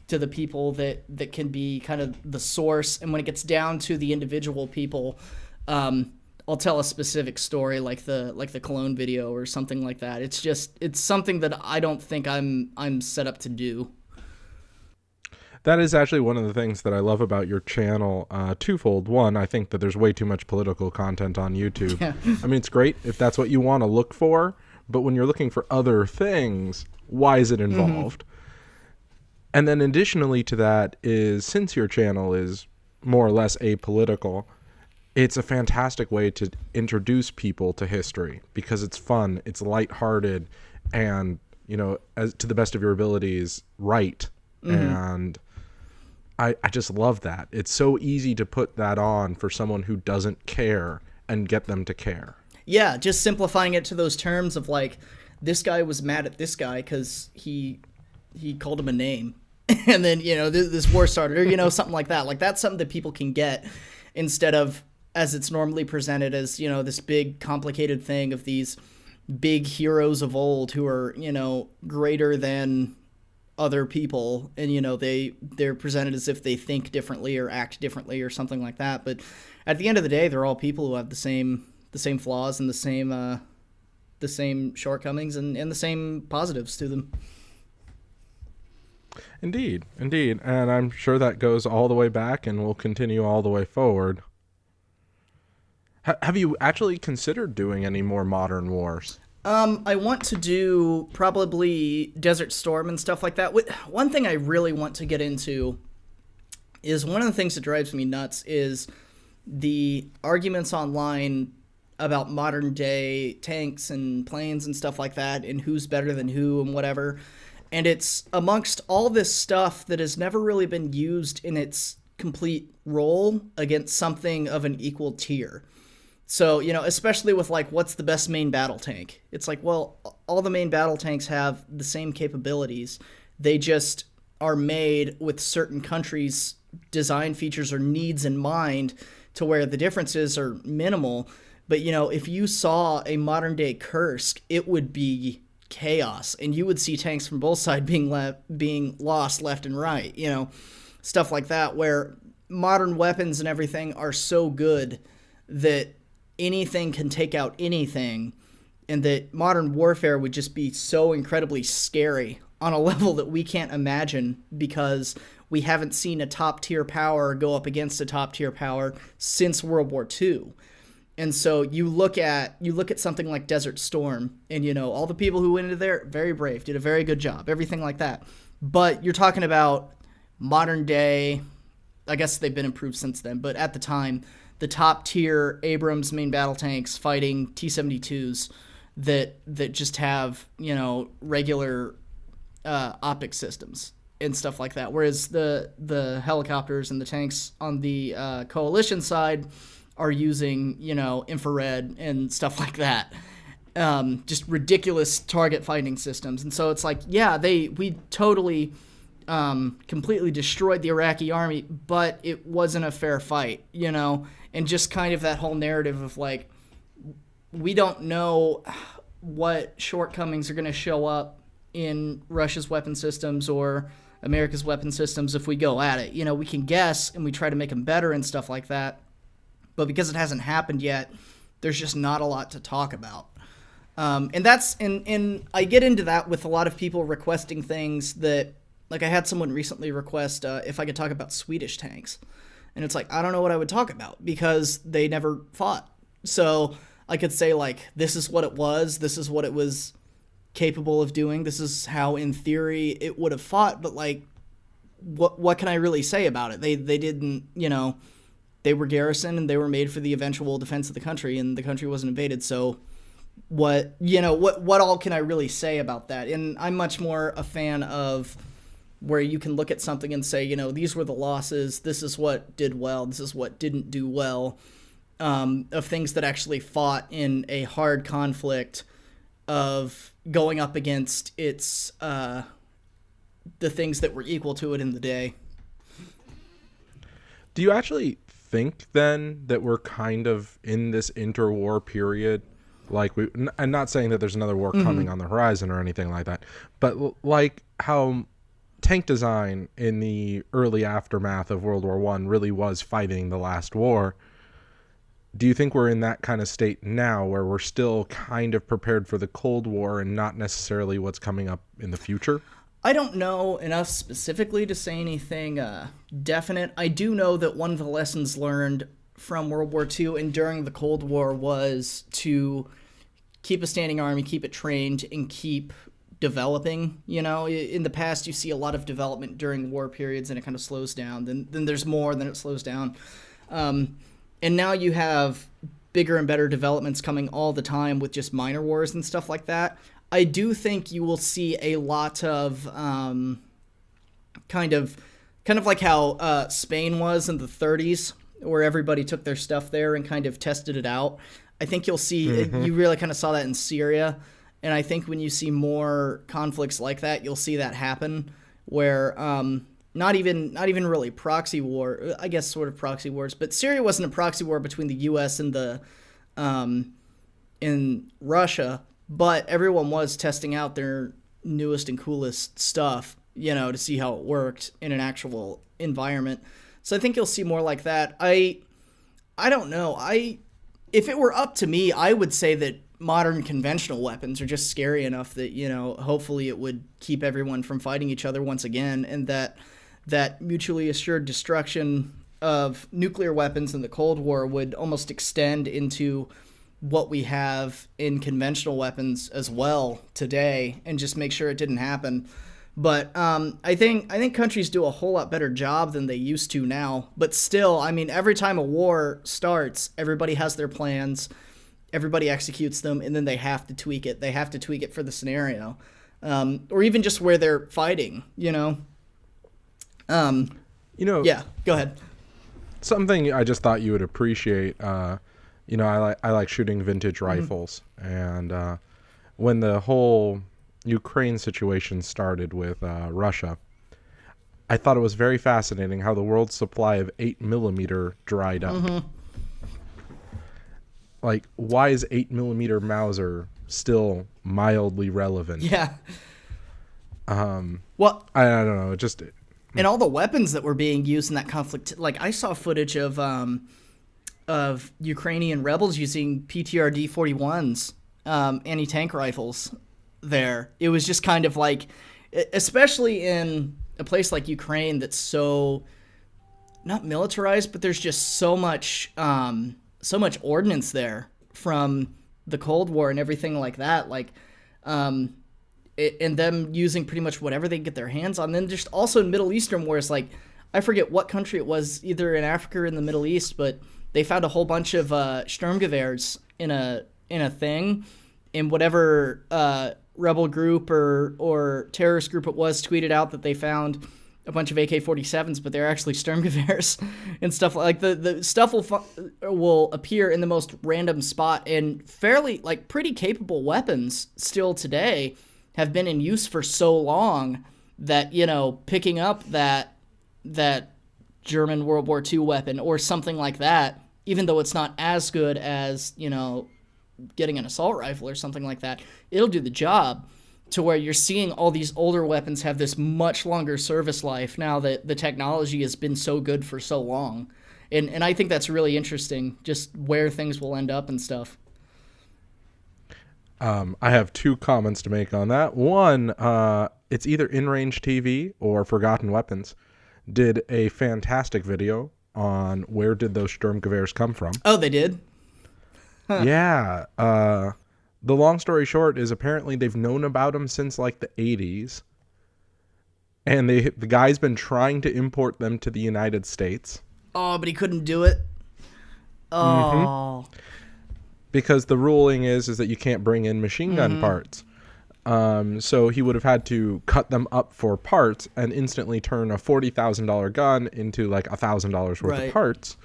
to the people that can be kind of the source, and when it gets down to the individual people, I'll tell a specific story like the Cologne video or something like that. It's something that I don't think I'm set up to do. That is actually one of the things that I love about your channel, twofold. One, I think that there's way too much political content on YouTube. Yeah. I mean, it's great if that's what you want to look for, but when you're looking for other things, why is it involved? And then additionally to that is, since your channel is more or less apolitical, it's a fantastic way to introduce people to history, because it's fun, it's lighthearted, and, you know, as to the best of your abilities, right. And I just love that. It's so easy to put that on for someone who doesn't care and get them to care. Yeah, just simplifying it to those terms of like, this guy was mad at this guy because he called him a name. And then, you know, this war started, or, you know, something like that. Like, that's something that people can get, instead of, as it's normally presented as, you know, this big complicated thing of these big heroes of old who are, you know, greater than other people. And, you know, they're presented as if they think differently or act differently or something like that. But at the end of the day, they're all people who have the same flaws and the same shortcomings and the same positives to them. Indeed, indeed. And I'm sure that goes all the way back and will continue all the way forward. Have you actually considered doing any more modern wars? I want to do probably Desert Storm and stuff like that. One thing I really want to get into is one of the things that drives me nuts is the arguments online about modern day tanks and planes and stuff like that and who's better than who and whatever. And it's amongst all this stuff that has never really been used in its complete role against something of an equal tier. So, especially with like, what's the best main battle tank? It's like, well, all the main battle tanks have the same capabilities. They just are made with certain countries' design features or needs in mind to where the differences are minimal. But, if you saw a modern day Kursk, it would be chaos. And you would see tanks from both sides being lost left and right, stuff like that, where modern weapons and everything are so good that anything can take out anything, and that modern warfare would just be so incredibly scary on a level that we can't imagine because we haven't seen a top-tier power go up against a top-tier power since World War II. And so you look at something like Desert Storm, and all the people who went into there, very brave, did a very good job, everything like that. But you're talking about modern day, I guess they've been improved since then, but at the time, the top tier Abrams main battle tanks fighting T-72s that just have, regular optic systems and stuff like that. Whereas the helicopters and the tanks on the coalition side are using, infrared and stuff like that. Just ridiculous target finding systems. And so it's like, yeah, we totally completely destroyed the Iraqi army, but it wasn't a fair fight, and just kind of that whole narrative of like, we don't know what shortcomings are going to show up in Russia's weapon systems or America's weapon systems if we go at it. We can guess and we try to make them better and stuff like that, but because it hasn't happened yet, there's just not a lot to talk about. And I get into that with a lot of people requesting things that, like, I had someone recently request if I could talk about Swedish tanks. And it's like, I don't know what I would talk about because they never fought. So I could say, like, this is what it was. This is what it was capable of doing. This is how, in theory, it would have fought. But, like, what can I really say about it? They didn't, they were garrisoned and they were made for the eventual defense of the country, and the country wasn't invaded. So what all can I really say about that? And I'm much more a fan of where you can look at something and say, these were the losses, this is what did well, this is what didn't do well, of things that actually fought in a hard conflict of going up against its the things that were equal to it in the day. Do you actually think then that we're kind of in this interwar period? Like, I'm not saying that there's another war coming on the horizon or anything like that, but like how tank design in the early aftermath of World War I really was fighting the last war. Do you think we're in that kind of state now where we're still kind of prepared for the Cold War and not necessarily what's coming up in the future? I don't know enough specifically to say anything definite. I do know that one of the lessons learned from World War II and during the Cold War was to keep a standing army, keep it trained, and keep developing. In the past you see a lot of development during war periods and it kind of slows down, then there's more, then it slows down, and now you have bigger and better developments coming all the time with just minor wars and stuff like that. I do think you will see a lot of kind of like how Spain was in the 30s, where everybody took their stuff there and kind of tested it out. I think you'll see you really kind of saw that in Syria. And I think when you see more conflicts like that, you'll see that happen, where not even really proxy war, I guess sort of proxy wars, but Syria wasn't a proxy war between the U.S. and the in Russia, but everyone was testing out their newest and coolest stuff, to see how it worked in an actual environment. So I think you'll see more like that. I don't know. If it were up to me, I would say that modern conventional weapons are just scary enough that, hopefully it would keep everyone from fighting each other once again, and that mutually assured destruction of nuclear weapons in the Cold War would almost extend into what we have in conventional weapons as well today, and just make sure it didn't happen. But I think countries do a whole lot better job than they used to now. But still, I mean, every time a war starts, everybody has their plans, everybody executes them, and then they have to tweak it. They have to tweak it for the scenario, or even just where they're fighting. Yeah, go ahead. Something I just thought you would appreciate. I like shooting vintage rifles, and when the whole Ukraine situation started with Russia, I thought it was very fascinating how the world's supply of 8mm dried up. Like, why is 8mm Mauser still mildly relevant? Yeah. Well, I don't know. It just and all the weapons that were being used in that conflict. Like, I saw footage of Ukrainian rebels using PTRD 41s, anti-tank rifles. There, it was just kind of like, especially in a place like Ukraine that's so not militarized, but there's just so much ordnance there from the Cold War and everything like that. Like, and them using pretty much whatever they get their hands on. Then just also in Middle Eastern wars, like, I forget what country it was, either in Africa or in the Middle East, but they found a whole bunch of Sturmgewehrs in a thing, in whatever rebel group or terrorist group it was tweeted out that they found a bunch of AK-47s, but they're actually Sturmgewehrs and stuff. Like, the stuff will appear in the most random spot, and fairly, like, pretty capable weapons still today have been in use for so long that, picking up that German World War II weapon or something like that, even though it's not as good as, getting an assault rifle or something like that, it'll do the job, to where you're seeing all these older weapons have this much longer service life now that the technology has been so good for so long. And I think that's really interesting, just where things will end up and stuff. I have two comments to make on that. One, it's either In-Range TV or Forgotten Weapons did a fantastic video on where did those Sturmgewehrs come from. Oh, they did? Huh. Yeah. The long story short is apparently they've known about them since like the 80s. And the guy's been trying to import them to the United States. Oh, but he couldn't do it? Oh. Mm-hmm. Because the ruling is that you can't bring in machine gun parts. So he would have had to cut them up for parts and instantly turn a $40,000 gun into like $1,000 worth of parts.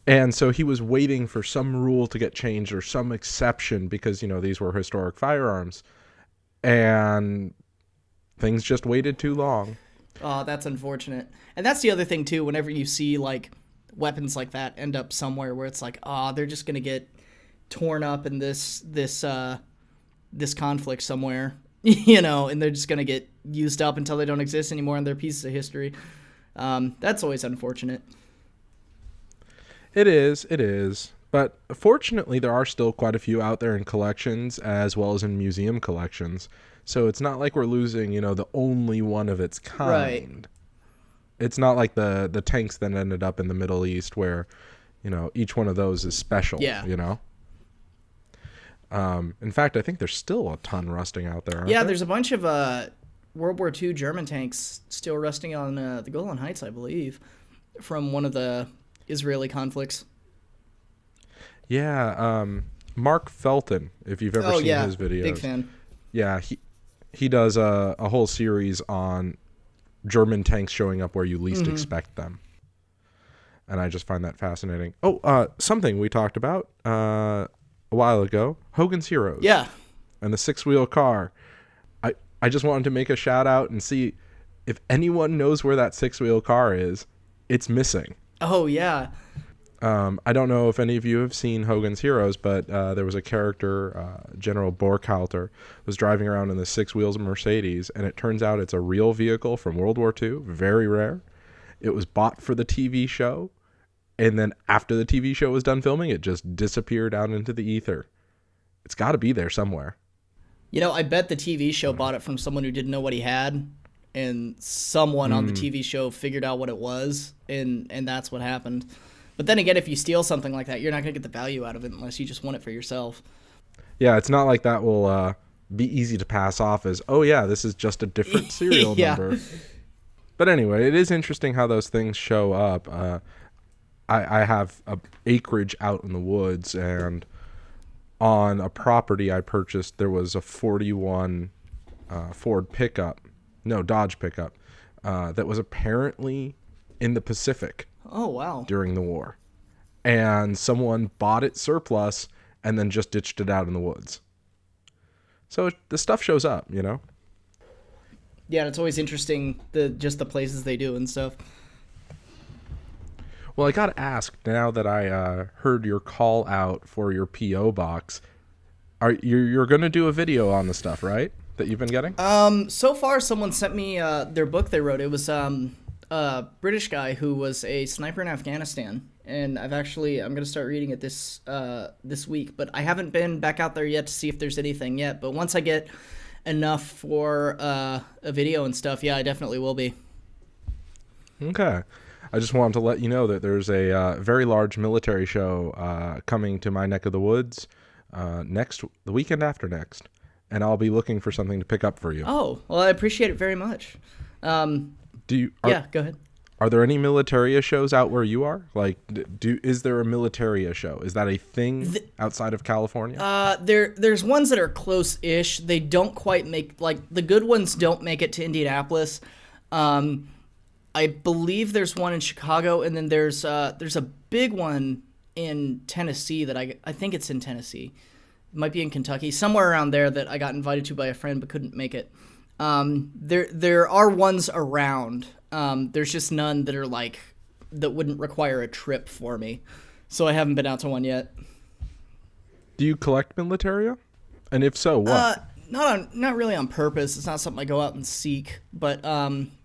And so he was waiting for some rule to get changed or some exception because, these were historic firearms. And things just waited too long. Oh, that's unfortunate. And that's the other thing, too. Whenever you see, like, weapons like that end up somewhere where it's like, they're just going to get torn up in this conflict somewhere, and they're just going to get used up until they don't exist anymore and they're pieces of history. That's always unfortunate. It is. But fortunately, there are still quite a few out there in collections as well as in museum collections. So it's not like we're losing, the only one of its kind. Right. It's not like the tanks that ended up in the Middle East where, each one of those is special, In fact, I think there's still a ton rusting out there. Yeah, there's a bunch of World War II German tanks still rusting on the Golan Heights, I believe, from one of the Israeli conflicts. Yeah, Mark Felton, if you've ever seen his videos. Big fan. Yeah, he does a whole series on German tanks showing up where you least expect them. And I just find that fascinating. Oh, something we talked about a while ago, Hogan's Heroes. Yeah. And the 6-wheel car. I just wanted to make a shout out and see if anyone knows where that 6-wheel car is. It's missing. Oh, yeah. I don't know if any of you have seen Hogan's Heroes, but there was a character, General Borkhalter, was driving around in the 6-wheels Mercedes, and it turns out it's a real vehicle from World War II, very rare. It was bought for the TV show, and then after the TV show was done filming, it just disappeared out into the ether. It's got to be there somewhere. I bet the TV show bought it from someone who didn't know what he had, and someone on the TV show figured out what it was, and that's what happened. But then again, if you steal something like that, you're not going to get the value out of it unless you just want it for yourself. Yeah, it's not like that will be easy to pass off as, oh yeah, this is just a different serial number. But anyway, it is interesting how those things show up. I have a acreage out in the woods, and on a property I purchased, there was a 41 Dodge pickup, that was apparently in the Pacific. Oh, wow. During the war. And someone bought it surplus and then just ditched it out in the woods. So the stuff shows up, you know? Yeah, and it's always interesting, the places they do and stuff. Well, I got to ask, now that I heard your call out for your P.O. box, you're going to do a video on the stuff, right? That you've been getting? So far, someone sent me their book they wrote. It was a British guy who was a sniper in Afghanistan. And I'm going to start reading it this week. But I haven't been back out there yet to see if there's anything yet. But once I get enough for a video and stuff, yeah, I definitely will be. Okay. I just wanted to let you know that there's a very large military show coming to my neck of the woods the weekend after next, and I'll be looking for something to pick up for you. Oh, well, I appreciate it very much. Go ahead. Are there any militaria shows out where you are? Like, is there a militaria show? Is that a thing outside of California? There's ones that are close-ish. They don't quite make, like, the good ones don't make it to Indianapolis. I believe there's one in Chicago, and then there's a big one in Tennessee that I think it's in Tennessee. It might be in Kentucky, somewhere around there, that I got invited to by a friend but couldn't make it. There are ones around. There's just none that are that wouldn't require a trip for me. So I haven't been out to one yet. Do you collect militaria? And if so, what? Not really on purpose. It's not something I go out and seek, but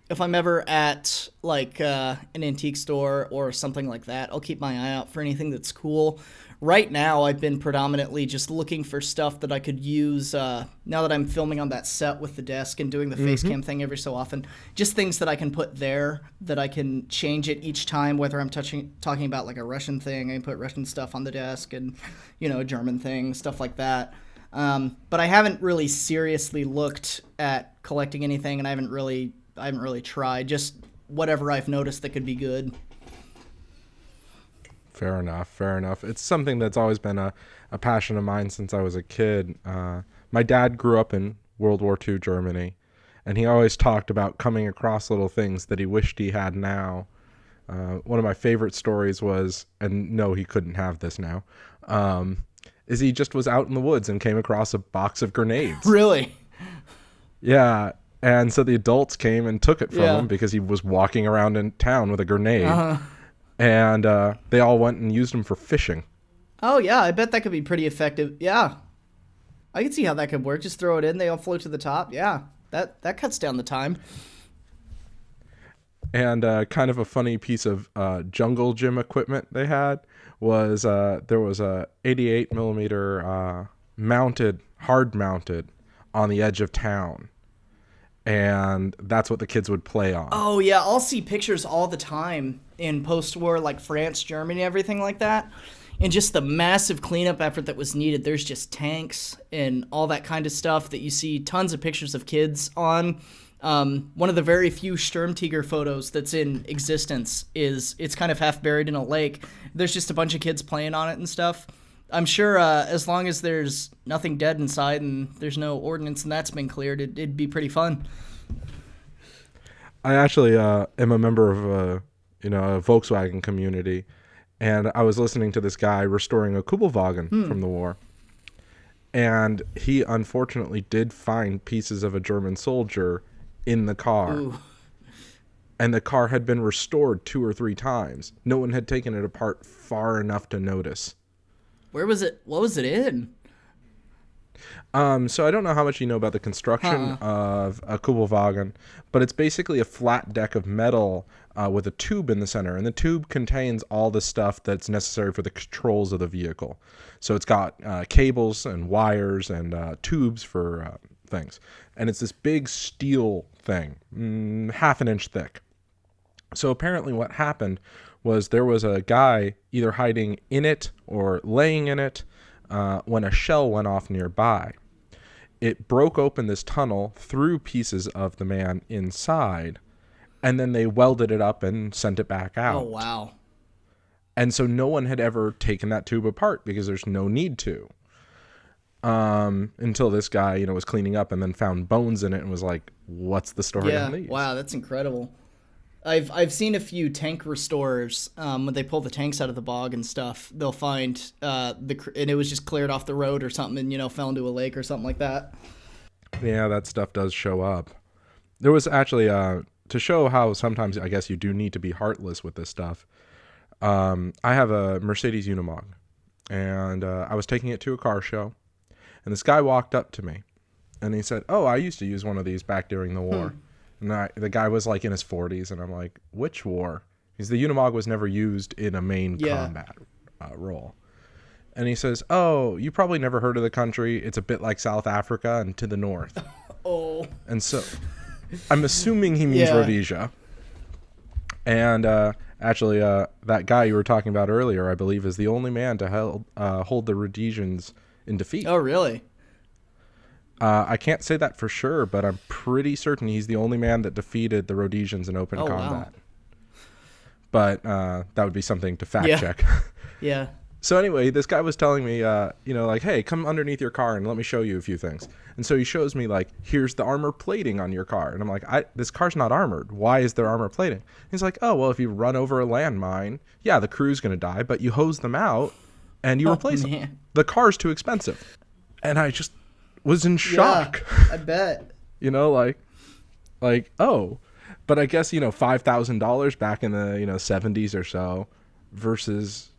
if I'm ever at an antique store or something like that, I'll keep my eye out for anything that's cool. Right now, I've been predominantly just looking for stuff that I could use now that I'm filming on that set with the desk and doing the face cam thing every so often. Just things that I can put there, that I can change it each time, whether I'm talking about like a Russian thing, I can put Russian stuff on the desk, and a German thing, stuff like that. But I haven't really seriously looked at collecting anything, and I haven't really tried. Just whatever I've noticed that could be good. Fair enough. It's something that's always been a passion of mine since I was a kid. My dad grew up in World War II Germany, and he always talked about coming across little things that he wished he had now. One of my favorite stories was, and no, he couldn't have this now, is he just was out in the woods and came across a box of grenades. Really? Yeah. And so the adults came and took it from him because he was walking around in town with a grenade. Uh-huh. And they all went and used them for fishing. Oh, yeah. I bet that could be pretty effective. Yeah. I can see how that could work. Just throw it in. They all float to the top. Yeah. That cuts down the time. And kind of a funny piece of jungle gym equipment they had was there was a 88 millimeter hard mounted on the edge of town. And that's what the kids would play on. Oh, yeah. I'll see pictures all the time in post-war, like France, Germany, everything like that. And just the massive cleanup effort that was needed. There's just tanks and all that kind of stuff that you see tons of pictures of kids on. One of the very few Sturmtiger photos that's in existence is it's kind of half buried in a lake. There's just a bunch of kids playing on it and stuff. I'm sure as long as there's nothing dead inside and there's no ordnance and that's been cleared, it'd be pretty fun. I actually am a member of a Volkswagen community, and I was listening to this guy restoring a Kubelwagen from the war. And he unfortunately did find pieces of a German soldier in the car. Ooh. And the car had been restored 2 or 3 times. No one had taken it apart far enough to notice. Where was it? What was it in? So I don't know how much you know about the construction of a Kugelwagen, but it's basically a flat deck of metal with a tube in the center, and the tube contains all the stuff that's necessary for the controls of the vehicle. So it's got cables and wires and tubes for things, and it's this big steel thing, half an inch thick. So apparently what happened was there was a guy either hiding in it or laying in it when a shell went off nearby. It broke open this tunnel through pieces of the man inside, and then they welded it up and sent it back out. Oh, wow. And so no one had ever taken that tube apart because there's no need to. Until this guy, was cleaning up and then found bones in it and was like, what's the story on these? Wow, that's incredible. I've seen a few tank restorers when they pull the tanks out of the bog and stuff. They'll find and it was just cleared off the road or something, and fell into a lake or something like that. Yeah, that stuff does show up. There was actually to show how sometimes I guess you do need to be heartless with this stuff. I have a Mercedes Unimog, and I was taking it to a car show, and this guy walked up to me, and he said, "Oh, I used to use one of these back during the war." And the guy was like in his 40s, and I'm like, which war? Because the Unimog was never used in a main combat role. And he says, oh, you probably never heard of the country. It's a bit like South Africa and to the north. Oh. And so I'm assuming he means Rhodesia. And actually, that guy you were talking about earlier, I believe, is the only man to hold the Rhodesians in defeat. Oh, really? I can't say that for sure, but I'm pretty certain he's the only man that defeated the Rhodesians in open combat. Wow. But that would be something to fact check. Yeah. So anyway, this guy was telling me, like, hey, come underneath your car and let me show you a few things. And so he shows me, like, here's the armor plating on your car. And I'm like, this car's not armored. Why is there armor plating? He's like, oh, well, if you run over a landmine, yeah, the crew's going to die, but you hose them out and you replace them. The car's too expensive. And I just was in shock. Yeah, I bet. Oh, but I guess, $5,000 back in the, 70s or so versus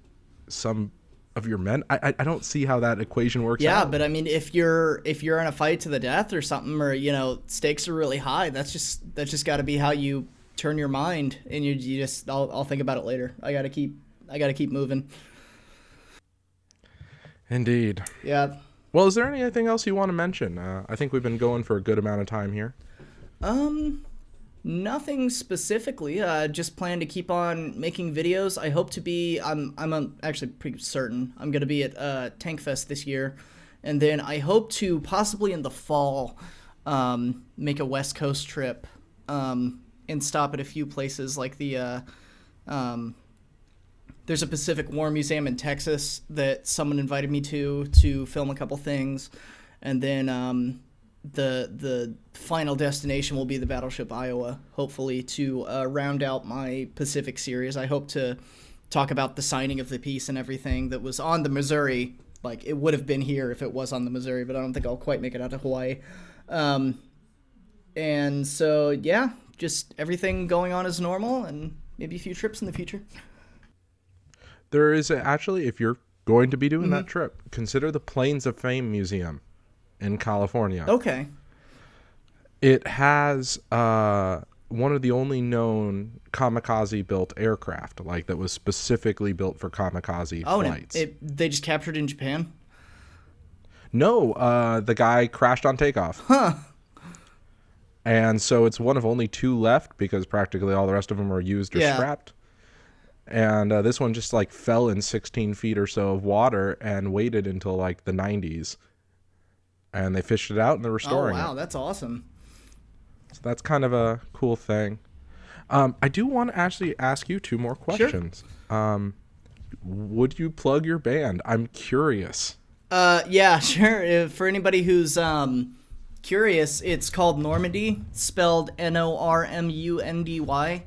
some of your men. I don't see how that equation works out. Yeah, but I mean, if you're in a fight to the death or something, or, stakes are really high, that's just got to be how you turn your mind, and you just, I'll think about it later. I got to keep moving. Indeed. Yeah. Well, is there anything else you want to mention? I think we've been going for a good amount of time here. Nothing specifically. Just plan to keep on making videos. I hope to be. I'm actually pretty certain I'm going to be at Tank Fest this year, and then I hope to possibly in the fall make a West Coast trip and stop at a few places like the. There's a Pacific War Museum in Texas that someone invited me to film a couple things, and then the final destination will be the Battleship Iowa, hopefully, to round out my Pacific series. I hope to talk about the signing of the peace and everything that was on the Missouri. Like, it would have been here if it was on the Missouri, but I don't think I'll quite make it out to Hawaii. And so, yeah, just everything going on as normal, and maybe a few trips in the future. There is actually, if you're going to be doing that trip, consider the Plains of Fame Museum in California. Okay. It has one of the only known kamikaze-built aircraft, like that was specifically built for kamikaze flights. They just captured in Japan? No, the guy crashed on takeoff. Huh. And so it's one of only two left because practically all the rest of them are used or scrapped. And this one just like fell in 16 feet or so of water and waited until like the 90s. And they fished it out and they're restoring it. Oh, wow, that's awesome. So that's kind of a cool thing. I do want to actually ask you two more questions. Sure. Would you plug your band? I'm curious. Yeah, sure. For anybody who's curious, it's called Normandy, spelled Normundy.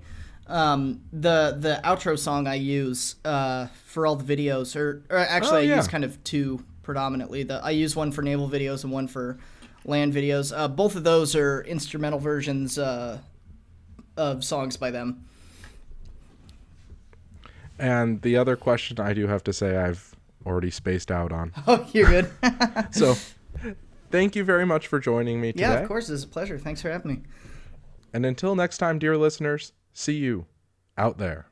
The outro song I use for all the videos, or actually I use kind of two predominantly. I use one for naval videos and one for land videos. Both of those are instrumental versions of songs by them. And the other question I do have to say I've already spaced out on. Oh, you're good. So thank you very much for joining me today. Yeah, of course. It's a pleasure. Thanks for having me. And until next time, dear listeners, see you out there.